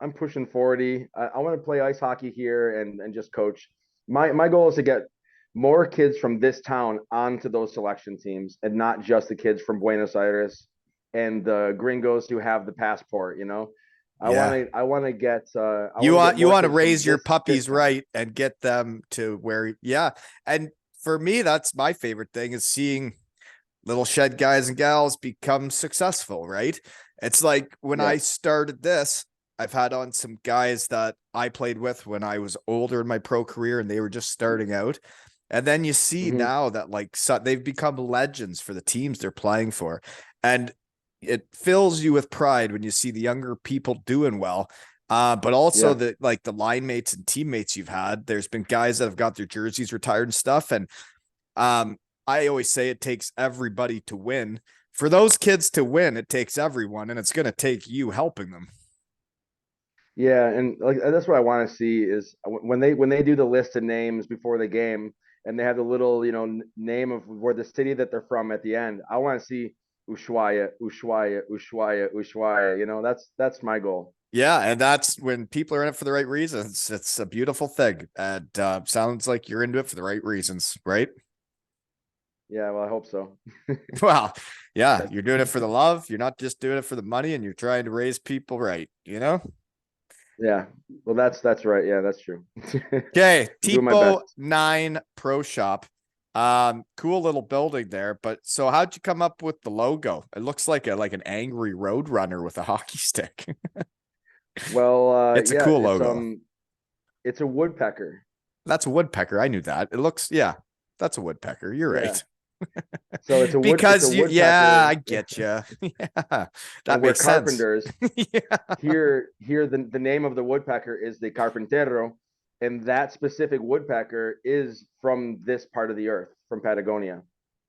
I'm pushing 40. I want to play ice hockey here and just coach. My goal is to get more kids from this town onto those selection teams and not just the kids from Buenos Aires and the gringos who have the passport. Yeah. I want to get You more want to kids from raise your this puppies town. right and get them to where yeah. And for me, that's my favorite thing is seeing little shed guys and gals become successful, right? It's like when Yeah. I started this, I've had on some guys that I played with when I was older in my pro career and they were just starting out. And then you see Hmm. now that like so they've become legends for the teams they're playing for. And it fills you with pride when you see the younger people doing well. But also Yeah. the line mates and teammates you've had. There's been guys that have got their jerseys retired and stuff. And um, I always say it takes everybody to win. For those kids to win, it takes everyone, and it's going to take you helping them. Yeah, and like that's what I want to see is when they do the list of names before the game and they have the little name of where the city that they're from at the end. I want to see Ushuaia, Ushuaia, Ushuaia, Ushuaia. That's my goal. Yeah, and that's when people are in it for the right reasons. It's a beautiful thing, and sounds like you're into it for the right reasons, right? Yeah, well, I hope so. Well, yeah, you're doing it for the love. You're not just doing it for the money, and you're trying to raise people right. You know. Yeah, well, that's right. Yeah, that's true. Okay, I'm doing my best. Tipo 9 Pro Shop. Cool little building there. But so how'd you come up with the logo? It looks like an angry road runner with a hockey stick. Well, It's a yeah, cool logo. it's a woodpecker. That's a woodpecker. I knew that. It looks, yeah, that's a woodpecker. You're Yeah, right. so it's a Yeah, woodpecker, I get you. Yeah, that and we're makes sense. carpenters. Yeah. Here the name of the woodpecker is the carpintero, and that specific woodpecker is from this part of the earth, from Patagonia.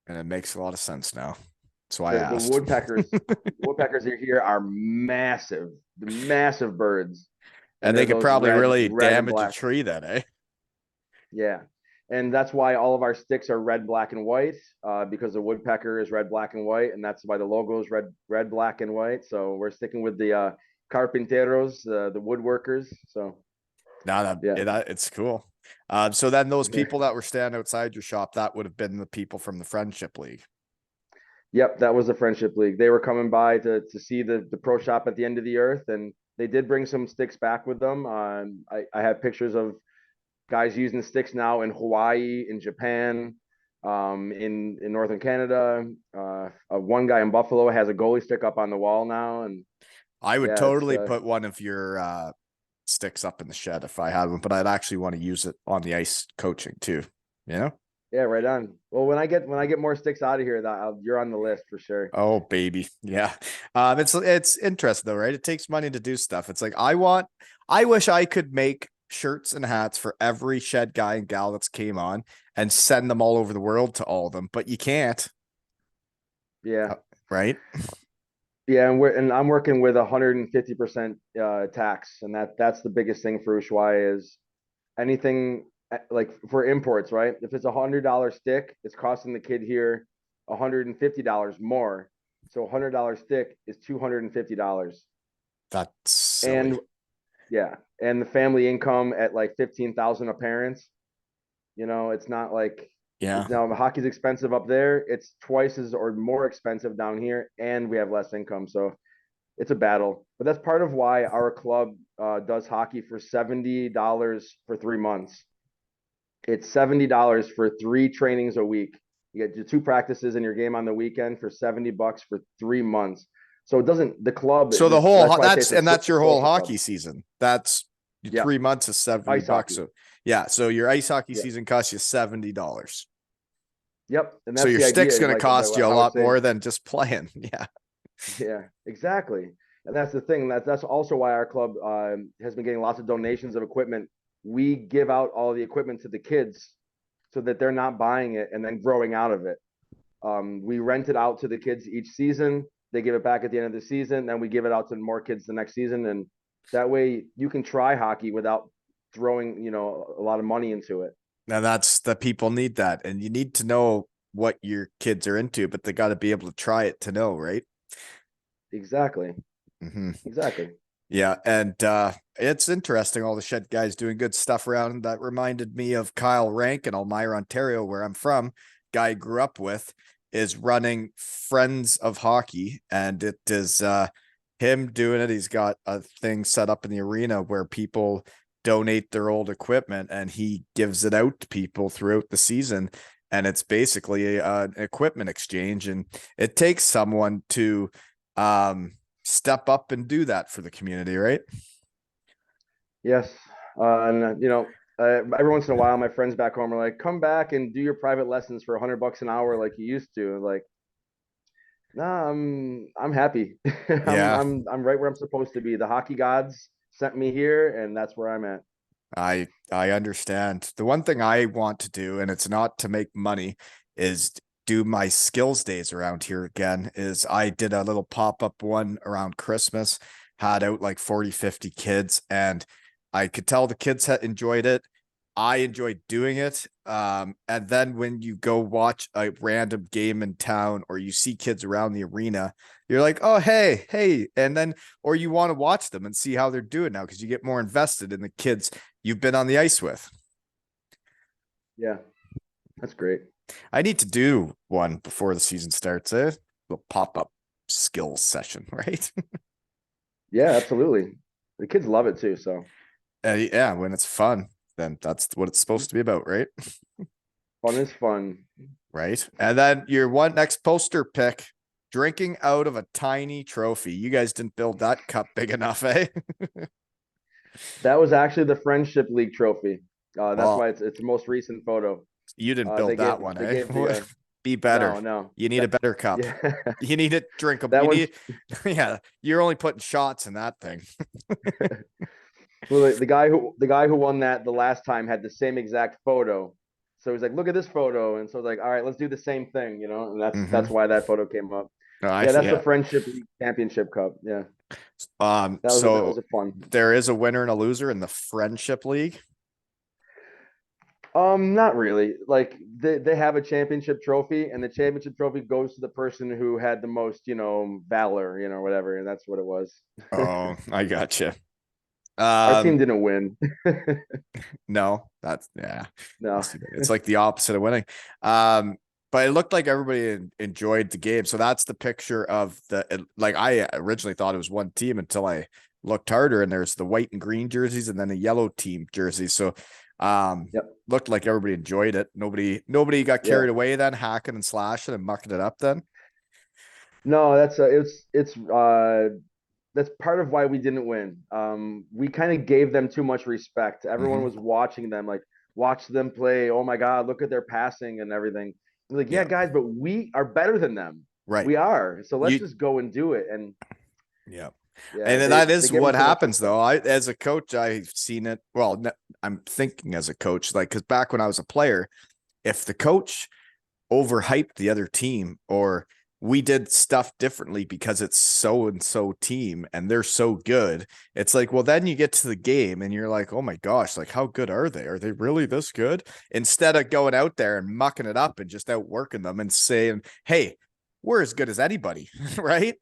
And it makes a lot of sense now. That's why I The asked. woodpeckers here are massive, massive birds, and And they they're could those probably really red and damage a black. tree then, eh? Yeah, and that's why all of our sticks are red, black, and white, because the woodpecker is red, black, and white, and that's why the logo is red, black, and white. So we're sticking with the carpinteros, the woodworkers. So No, that, yeah. it's cool. So then those people that were standing outside your shop, that would have been the people from the Friendship League. Yep, that was the Friendship League. They were coming by to see the pro shop at the end of the earth, and they did bring some sticks back with them. I have pictures of guys using sticks now in Hawaii, in Japan. in Northern Canada. One guy in Buffalo has a goalie stick up on the wall now, and I would yeah, it's totally put one of your sticks up in the shed if I had one, but I'd actually want to use it on the ice coaching too. You know? yeah, right on. Well, when I get more sticks out of here, you're on the list for sure. Oh baby. Yeah. It's interesting though, right? It takes money to do stuff. It's like I wish I could make shirts and hats for every shed guy and gal that's came on and send them all over the world to all of them, but you can't, Yeah, uh, right? yeah, and I'm working with 150% tax, and that's the biggest thing for Ushuaia is anything like for imports, right? If it's $100 stick, it's costing the kid here $150 more. So $100 stick is $250. That's silly. And yeah, and the family income at like 15,000 a parent, it's not like Yeah. now hockey's expensive up there. It's twice as or more expensive down here, and we have less income. So it's a battle. But that's part of why our club does hockey for $70 for 3 months. It's $70 for 3 trainings a week. You get your 2 practices and your game on the weekend for $70 for 3 months. So it doesn't the club. So the whole That's why I say that's it's a your whole social club. hockey season. That's Yeah, 3 months is 70 ice bucks. hockey. So yeah, so your ice hockey Yeah, season costs you $70. yep. And So that's your the stick's idea. going to Like cost you a I would lot say, more than just playing. Yeah. yeah, exactly. And that's the thing. That's also why our club has been getting lots of donations of equipment. We give out all the equipment to the kids so that they're not buying it and then growing out of it. We rent it out to the kids each season. They give it back at the end of the season. Then we give it out to more kids the next season. And that way you can try hockey without throwing, a lot of money into it. Now that's the people need that. And you need to know what your kids are into, but they got to be able to try it to know, right? Exactly. Mm-hmm. Exactly. Yeah, and it's interesting. All the shed guys doing good stuff around. That reminded me of Kyle Rank in Elmira, Ontario, where I'm from. Guy I grew up with is running Friends of Hockey, and it is him doing it. He's got a thing set up in the arena where people donate their old equipment, and he gives it out to people throughout the season. And it's basically an equipment exchange, and it takes someone to step up and do that for the community, right? Yes. And every once in a while, my friends back home are like, "Come back and do your private lessons for $100 an hour like you used to." Like, nah, I'm happy. Yeah, I'm right where I'm supposed to be. The hockey gods sent me here, and that's where I'm at. I understand. The one thing I want to do, and it's not to make money, is do my skills days around here again. Is I did a little pop-up one around Christmas, had out like 40, 50 kids, and I could tell the kids had enjoyed it. I enjoyed doing it. And then when you go watch a random game in town or you see kids around the arena, you're like, oh, hey, hey. And then, or you want to watch them and see how they're doing now because you get more invested in the kids you've been on the ice with. Yeah, that's great. I need to do one before the season starts, eh? A pop up skills session, right? Yeah, absolutely. The kids love it too. So Yeah, when it's fun, then that's what it's supposed to be about, right? fun is fun. Right. And then your one next poster pick, drinking out of a tiny trophy. You guys didn't build that cup big enough, eh? That was actually the Friendship League trophy. That's Well, why it's the most recent photo. you didn't They build gave that one, they eh? gave the Be better. no, no, You need a that better cup. yeah, You need it drinkable. that You one's need, yeah, you're only putting shots in that thing. well, the guy who won that the last time had the same exact photo. So he's like, look at this photo, and so I was like, all right, let's do the same thing, and that's Mm-hmm. that's why that photo came up. Yeah, that's the Yeah. Friendship League Championship Cup. Yeah, that was So a fun. there is a winner and a loser in the Friendship League. Not really. Like they have a championship trophy, and the championship trophy goes to the person who had the most, valor, whatever, and that's what it was. Oh, I gotcha. Our team Um, didn't win. no, that's yeah. No. It's like the opposite of winning. Um, but it looked like everybody enjoyed the game. So that's the picture of like I originally thought it was one team until I looked harder and there's the white and green jerseys and then a yellow team jersey. So Yep. Looked like everybody enjoyed it. Nobody got Yeah. carried away then, hacking and slashing and mucking it up then. No, that's part of why we didn't win. We kind of gave them too much respect. Everyone Hmm. was watching them, like watch them play. Oh my God, look at their passing and everything. Like, yeah, Yeah, guys, but we are better than them. right. We are. So let's You just go and do it. And Yeah. yeah, And then that they is gave them what too much happens respect. though. As a coach, I've seen it. Well, I'm thinking as a coach, like, cause back when I was a player, if the coach overhyped the other team or we did stuff differently because it's so and so team and they're so good, it's like, well, then you get to the game and you're like, oh my gosh, like how good are they? Are they really this good? Instead of going out there and mucking it up and just outworking them and saying, hey, we're as good as anybody, right?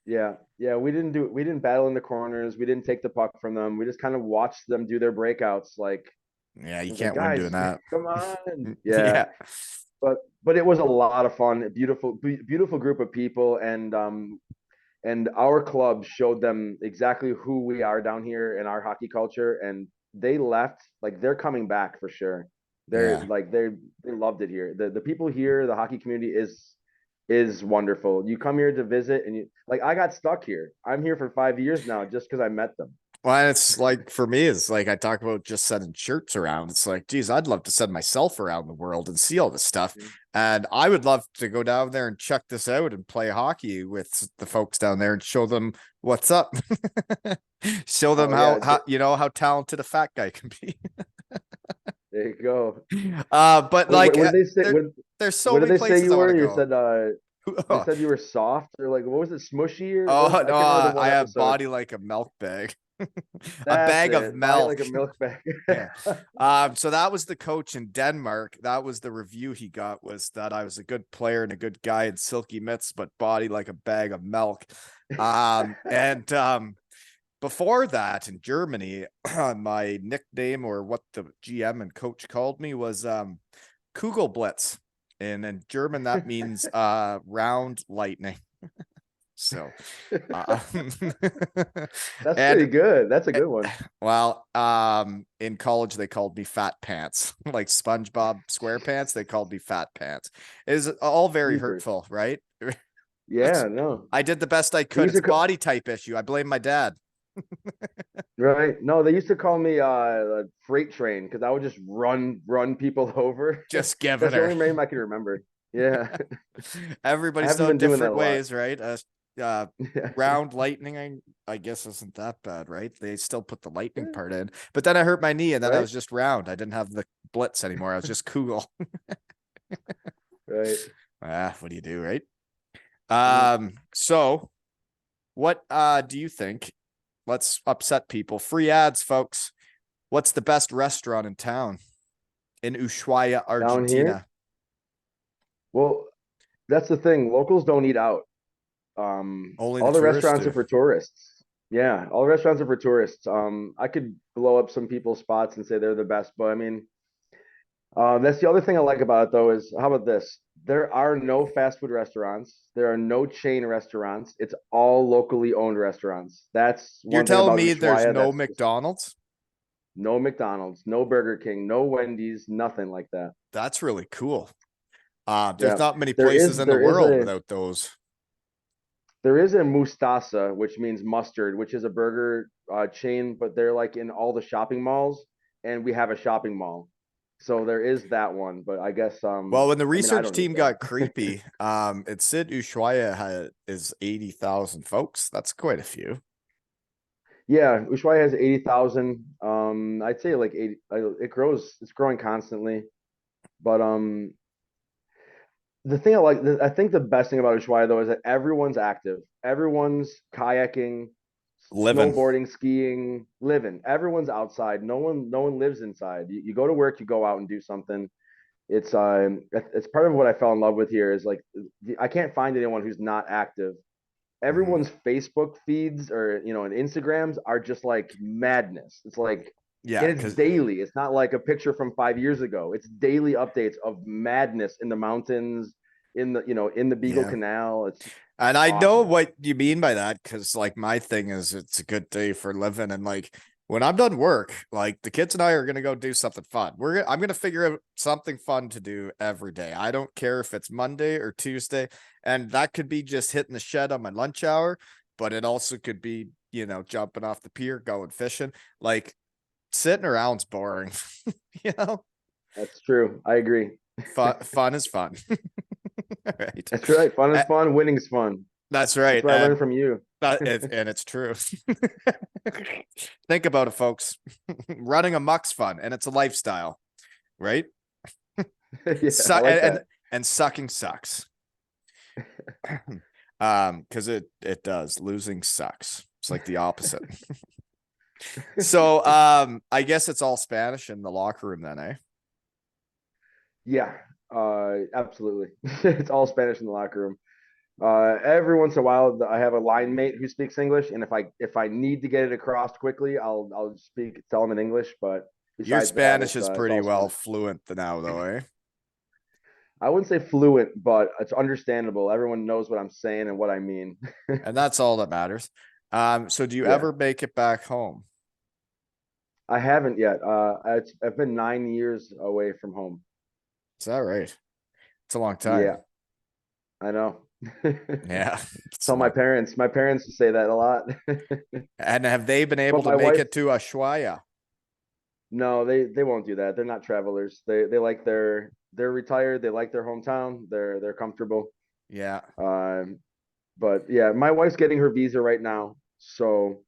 Yeah, yeah, we didn't battle in the corners. We didn't take the puck from them. We just kind of watched them do their breakouts. Like Yeah, you it was like, can't win doing guys, that. come on. Yeah, Yeah. but it was a lot of fun. A beautiful group of people, and our club showed them exactly who we are down here in our hockey culture, and they left like they're coming back for sure. They're Yeah. like they loved it here. The people here, the hockey community is wonderful. You come here to visit, and you like I got stuck here. I'm here for 5 years now just because I met them. Well, it's like for me, it's like I talk about just sending shirts around. It's like, geez, I'd love to send myself around the world and see all this stuff. And I would love to go down there and check this out and play hockey with the folks down there and show them what's up. Show them Oh yeah, how how talented a fat guy can be. there you go. But like What did they say? there's so What did many they say places you I want to were? You go. said they said you were soft or like what was it, smushy or what? Oh I no, can't remember the I one have episode. body like a milk bag. A That's bag of it. Body like milk. a milk bag. Yeah. So that was the coach in Denmark. That was the review he got, was that I was a good player and a good guy in silky mitts, but body like a bag of milk. And before that in Germany, my nickname, or what the GM and coach called me, was Kugelblitz. And in German that means round lightning. So uh, That's and pretty good. That's a good one. well, in college they called me Fat Pants, like SpongeBob SquarePants. They called me Fat Pants. It is all very Jeepers. hurtful, right? Yeah, no. I did the best I They could. used It's to a body type issue. I blame my dad. right. No, they used to call me a freight train because I would just run people over. Just giving That's the her. only name I can remember. Yeah. I Everybody's haven't so been doing that different a lot. ways, right? Uh, round lightning, I guess isn't that bad, right? They still put the lightning part in, but then I hurt my knee, and then I Right? was just round. I didn't have the blitz anymore. I was just cool. Right. What do you do, right? Mm. So what do you think? Let's upset people. Free ads, folks. What's the best restaurant in town? In Ushuaia, Down here? Argentina. Well, that's the thing. Locals don't eat out. Only the All the tourists restaurants are do. for tourists. Yeah, all the restaurants are for tourists. I could blow up some people's spots and say they're the best, but I mean, that's the other thing I like about it though is how about this? There are no fast food restaurants. There are no chain restaurants. It's all locally owned restaurants. That's You're one thing telling about me there's Ushuaia. no That's McDonald's? no McDonald's, no Burger King, no Wendy's, nothing like that. That's really cool. There's Yeah, not many there places is in the there is world a without those. there is a Mustasa, which means mustard, which is a burger chain, but they're like in all the shopping malls, and we have a shopping mall, so there is that one. But I guess Well, when the I mean, I research don't eat team there. got creepy, it said Ushuaia is 80,000 folks. That's quite a few. Yeah, Ushuaia has 80,000. I'd say like 80. It grows. It's growing constantly. But the thing I think the best thing about Ushuaia though is that everyone's active. Everyone's kayaking, Living. snowboarding, skiing, living. Everyone's outside. No one lives inside. You go to work, you go out and do something. It's part of what I fell in love with here is like I can't find anyone who's not active. Mhm. Everyone's Facebook feeds or and Instagrams are just like madness. It's like Yeah, and it's because daily. It's not like a picture from 5 years ago. It's daily updates of madness in the mountains, in the Beagle yeah. Canal. And It's I know awesome. what you mean by that, because like my thing is it's a good day for living, and like when I'm done work, like the kids and I are gonna go do something fun. I'm gonna figure out something fun to do every day. I don't care if it's Monday or Tuesday, and that could be just hitting the shed on my lunch hour, but it also could be, jumping off the pier, going fishing. Like sitting around's boring, you know. That's true. I agree. Fun is fun. Right. That's right. Fun is Uh, fun. Winning's fun. That's That's right. what I learned from you. And it's true. Think about it, folks. Running a muck's fun and it's a lifestyle, right? Yeah, Su- I like and, and that. and sucking sucks. Because it does. Losing sucks. It's like the opposite. So I guess it's all Spanish in the locker room then, eh? Yeah, absolutely. It's all Spanish in the locker room. Every once in a while, I have a line mate who speaks English, and if I need to get it across quickly, I'll tell him in English. But Your besides that, Spanish is it's pretty all well Spanish. fluent now, though, eh? I wouldn't say fluent, but it's understandable. Everyone knows what I'm saying and what I mean. And that's all that matters. So do you Yeah, ever make it back home? I haven't yet. I've been 9 years away from home. Is that right? It's a long Yeah, time. I know. Yeah. It's Tell a long. my parents say that a lot. And have they been able But to my make wife, it to Ushuaia? no, they won't do that. They're not travelers. They like they're retired. They like their hometown. They're comfortable. Yeah, Um, but yeah, my wife's getting her visa right now. So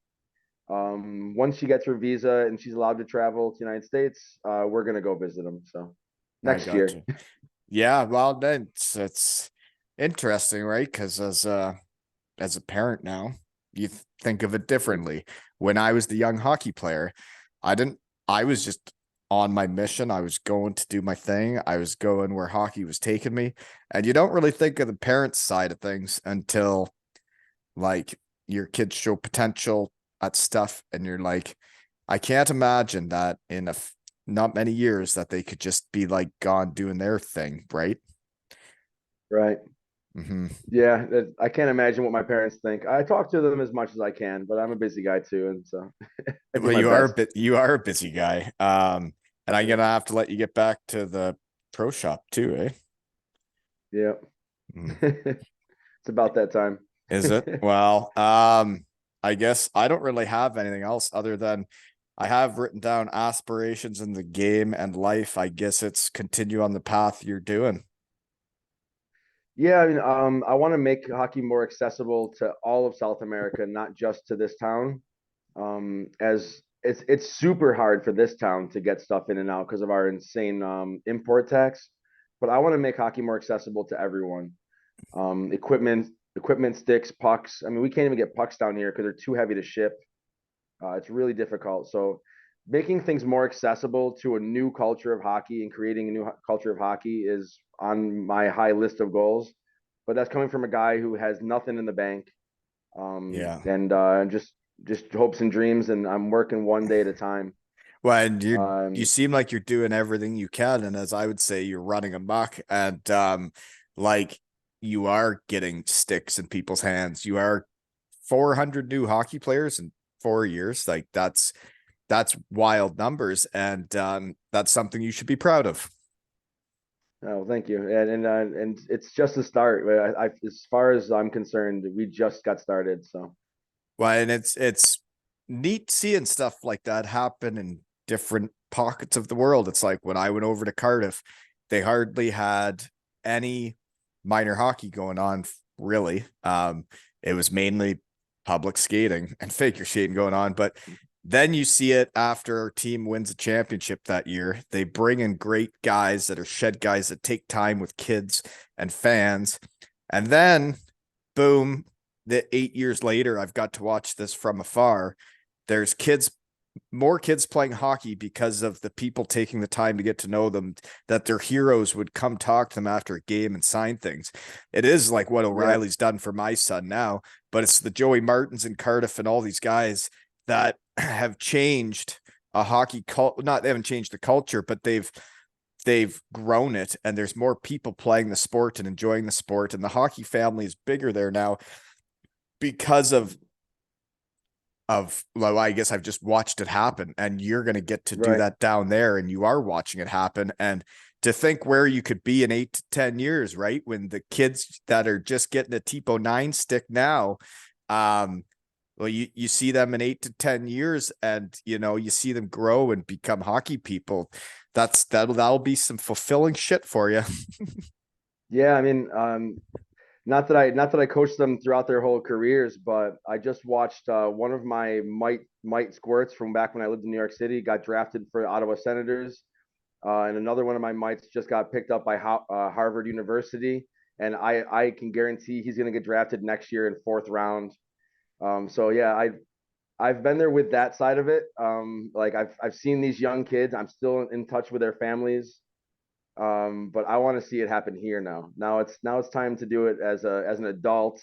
once she gets her visa and she's allowed to travel to the United States, we're gonna go visit them. So I next got year. you. Yeah, well, then it's interesting, right? Because as a parent now, you think of it differently. When I was the young hockey player, I didn't. I was just on my mission. I was going to do my thing. I was going where hockey was taking me, and you don't really think of the parents' side of things until like your kids show potential at stuff, and you're like, I can't imagine that in not many years that they could just be like gone doing their thing, right? Right. Hmm. Yeah, I can't imagine what my parents think. I talk to them as much as I can, but I'm a busy guy too, and so I do Well, my best. you are a busy guy. And I'm gonna have to let you get back to the pro shop too, eh? Yeah. Mm. It's about that time. Is it? Well, I guess I don't really have anything else other than I have written down aspirations in the game and life. I guess it's continue on the path you're doing. Yeah, I mean, I want to make hockey more accessible to all of South America, not just to this town. As it's super hard for this town to get stuff in and out because of our insane import tax. But I want to make hockey more accessible to everyone. Equipment, sticks, pucks. I mean, we can't even get pucks down here because they're too heavy to ship. It's really difficult. So, making things more accessible to a new culture of hockey and creating a new culture of hockey is on my high list of goals. But that's coming from a guy who has nothing in the bank, Yeah. and just hopes and dreams. And I'm working one day at a time. Well, and you Um, seem like you're doing everything you can, and as I would say, you're running amok, and like you are getting sticks in people's hands. You are 400 new hockey players in 4 years. Like that's wild numbers, and that's something you should be proud of. oh, thank you. And it's just a start. As far as I'm concerned, we just got started. So Well, and it's neat seeing stuff like that happen in different pockets of the world. It's like when I went over to Cardiff, they hardly had any minor hockey going on, really. It was mainly public skating and figure skating going on, but then you see it after our team wins a championship that year. They bring in great guys that are shed guys that take time with kids and fans. And then boom, the 8 years later, I've got to watch this from afar. There's more kids playing hockey because of the people taking the time to get to know them, that their heroes would come talk to them after a game and sign things. It is like what yeah, O'Reilly's done for my son now, but it's the Joey Martins and Cardiff and all these guys that have changed a hockey cult. Not they haven't changed the culture, but they've grown it, and there's more people playing the sport and enjoying the sport, and the hockey family is bigger there now because of well, I guess I've just watched it happen, and you're going to get to do Right. that down there, and you are watching it happen. And to think where you could be in 8 to 10 years, right? When the kids that are just getting a Tipo 9 stick now, um, well, you see them in 8 to 10 years, and you see them grow and become hockey people. That'll be some fulfilling shit for you. Yeah, I mean, not that I coached them throughout their whole careers, but I just watched one of my might squirts from back when I lived in New York City got drafted for Ottawa Senators, and another one of my mites just got picked up by Harvard University, and I can guarantee he's going to get drafted next year in fourth round. So yeah, I've been there with that side of it. Like I've seen these young kids. I'm still in touch with their families. But I want to see it happen here now. Now it's time to do it as an adult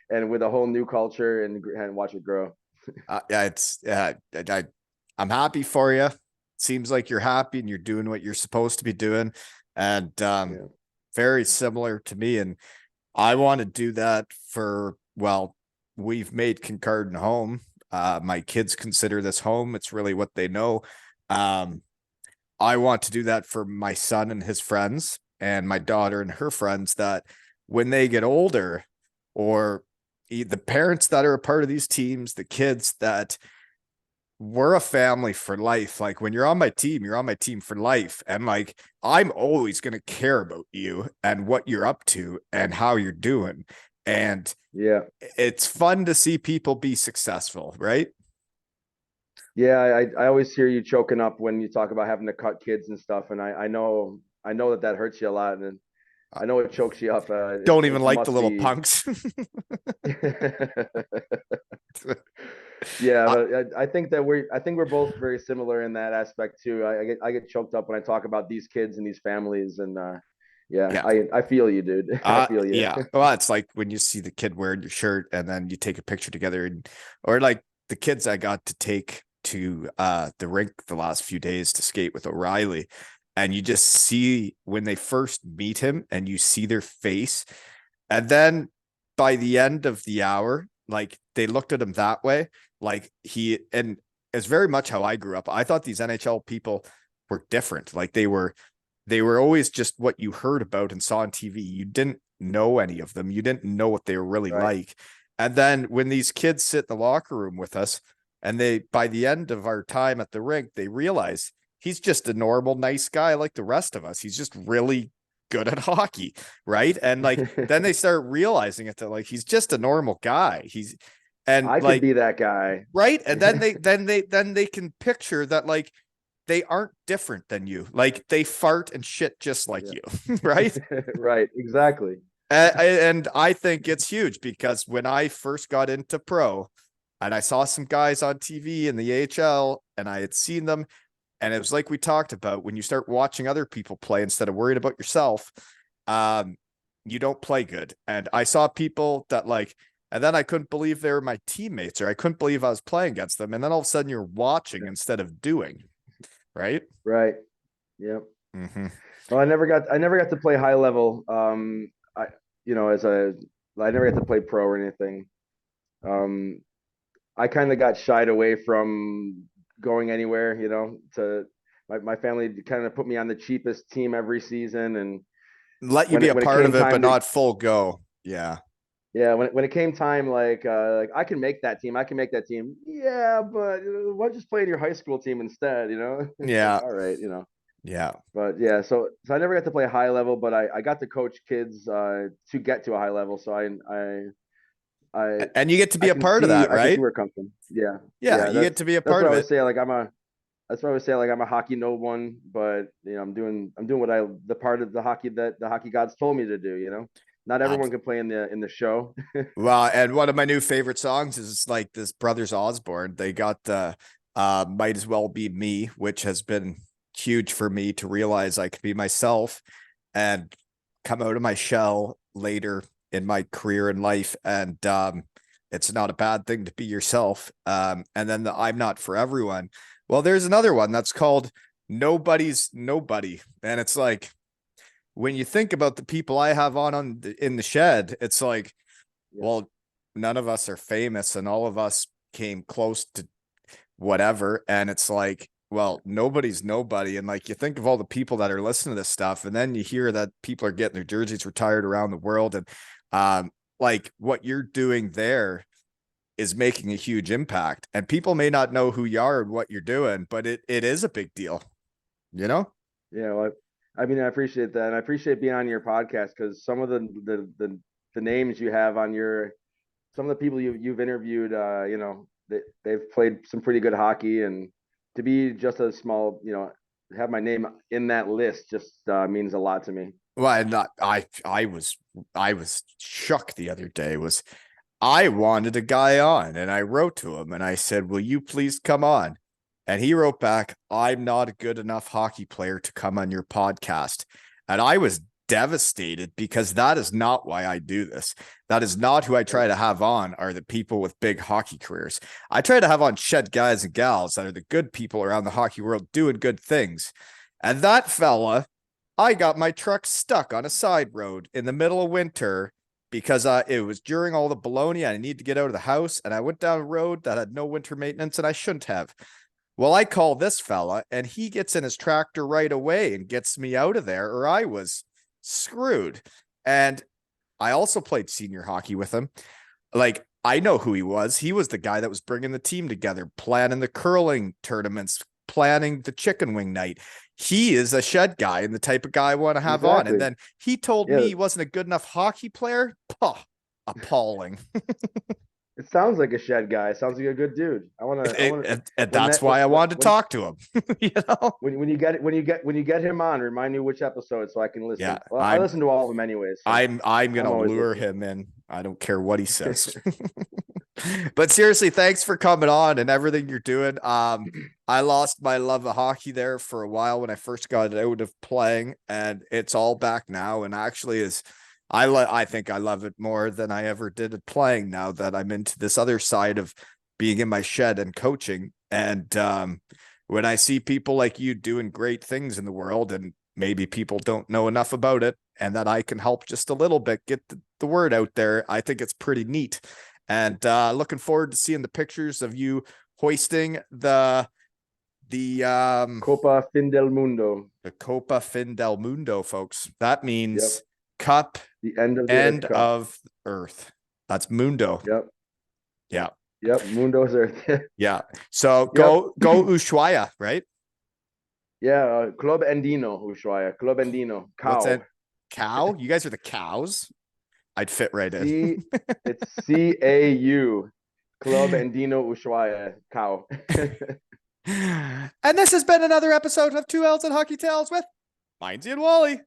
and with a whole new culture and watch it grow. Yeah, I'm happy for you. Seems like you're happy and you're doing what you're supposed to be doing, and Yeah. very similar to me. And I want to do that for, well, we've made Kincardine home. My kids consider this home. It's really what they know. Um, I want to do that for my son and his friends, and my daughter and her friends, that when they get older, or the parents that are a part of these teams, the kids, that we're a family for life. Like, when you're on my team, you're on my team for life. And like, I'm always going to care about you and what you're up to and how you're doing. And Yeah. it's fun to see people be successful, right? Yeah, I always hear you choking up when you talk about having to cut kids and stuff, and I know that hurts you a lot, and I I know it chokes you up. don't even It like the must little be. punks. Yeah, I, but I think we're both very similar in that aspect too. I get choked up when I talk about these kids and these families, and yeah, yeah. I feel you, dude. I feel you. Yeah. Well, it's like when you see the kid wearing your shirt and then you take a picture together, or like the kids I got to take to the rink the last few days to skate with O'Reilly. And you just see when they first meet him and you see their face. And then by the end of the hour, like, they looked at him that way. Like, and it's very much how I grew up. I thought these NHL people were different. Like, they were always just what you heard about and saw on TV. You didn't know any of them. You didn't know what they were really Right. like. And then when these kids sit in the locker room with us, and by the end of our time at the rink, they realize he's just a normal, nice guy like the rest of us. He's just really good at hockey, right? And like, then they start realizing it, that like, he's just a normal guy. And I could like, be that guy. right. And then they can picture that, like, they aren't different than you. Like, they fart and shit just like Yeah. you, right? Right. Exactly. And I think it's huge, because when I first got into pro and I saw some guys on TV in the AHL and I had seen them, and it was like we talked about, when you start watching other people play instead of worrying about yourself, um, you don't play good. And I saw people that, like, and then I couldn't believe they were my teammates, or I couldn't believe I was playing against them. And then all of a sudden you're watching instead of doing, right? Right. Yep. Mm-hmm. Well, I never got to play high level. I as I never got to play pro or anything. Um, I kind of got shied away from going anywhere. To my family kind of put me on the cheapest team every season, and Let you when be it a when it part came of it, but time to not full go. Yeah. yeah when it came time, like I can make that team. I can make that team. Yeah, but why don't you just play in your high school team instead? It's like, Yeah. all right. Yeah. But yeah, so I never got to play high level, but I got to coach kids to get to a high level. So I And you get to be I a can part of see that, I can see right? where it comes from. Yeah, Yeah. yeah. You get That's to be a that's part what I of would it. say. That's what I would say. Like, I'm a hockey no one, but I'm doing what the part of the hockey that the hockey gods told me to do. Not everyone can play in the show. Well, and one of my new favorite songs is like this Brothers Osborne. They got the Might As Well Be Me, which has been huge for me to realize I could be myself and come out of my shell later in my career and life. And it's not a bad thing to be yourself. And then the I'm Not For Everyone. Well, there's another one that's called Nobody's Nobody. And it's like, when you think about the people I have in the shed, it's like, Yeah, well, none of us are famous, and all of us came close to whatever. And it's like, well, nobody's nobody. And like, you think of all the people that are listening to this stuff, and then you hear that people are getting their jerseys retired around the world. And like what you're doing there is making a huge impact. And people may not know who you are and what you're doing, but it is a big deal, you know? Yeah, well, I mean, I appreciate that, and I appreciate being on your podcast because some of the names you have on your, some of the people you've interviewed, they've played some pretty good hockey, and to be just a small, have my name in that list just means a lot to me. Well, not I was shook the other day. Was I wanted a guy on, and I wrote to him and I said, "Will you please come on?" And he wrote back, "I'm not a good enough hockey player to come on your podcast." And I was devastated because that is not why I do this. That is not who I try to have on, are the people with big hockey careers. I try to have on shed guys and gals that are the good people around the hockey world doing good things. And that fella, I got my truck stuck on a side road in the middle of winter because it was during all the baloney. I needed to get out of the house, and I went down a road that had no winter maintenance, and I shouldn't have. Well, I call this fella, and he gets in his tractor right away and gets me out of there, or I was screwed. And I also played senior hockey with him. Like, I know who he was. He was the guy that was bringing the team together, planning the curling tournaments, planning the chicken wing night. He is a shed guy and the type of guy I want to have on. And then he told me he wasn't a good enough hockey player. Puh, appalling. It sounds like a shed guy. Sounds like a good dude. And that's why I wanted to talk to him. You know, when you get him on, remind me which episode so I can listen. Yeah, well, I listen to all of them anyways. So I'm gonna lure him in. I don't care what he says. But seriously, thanks for coming on and everything you're doing. I lost my love of hockey there for a while when I first got out of playing, and it's all back now. And actually, I think I love it more than I ever did at playing now that I'm into this other side of being in my shed and coaching. And when I see people like you doing great things in the world, and maybe people don't know enough about it, and that I can help just a little bit get the word out there, I think it's pretty neat. And looking forward to seeing the pictures of you hoisting the Copa Fin Del Mundo. The Copa Fin Del Mundo, folks. That means cup, the end of Earth. That's Mundo. Yep. Yeah. Yep. Mundo's Earth. Yeah. So go Ushuaia, right? Yeah. Club Andino, Ushuaia. Club Andino. Cow. What's that? Cow? You guys are the cows? I'd fit right in. It's CAU. Club Andino Ushuaia. Cow. And this has been another episode of 2 L's and Hockey Tales with Meinzer and Wally.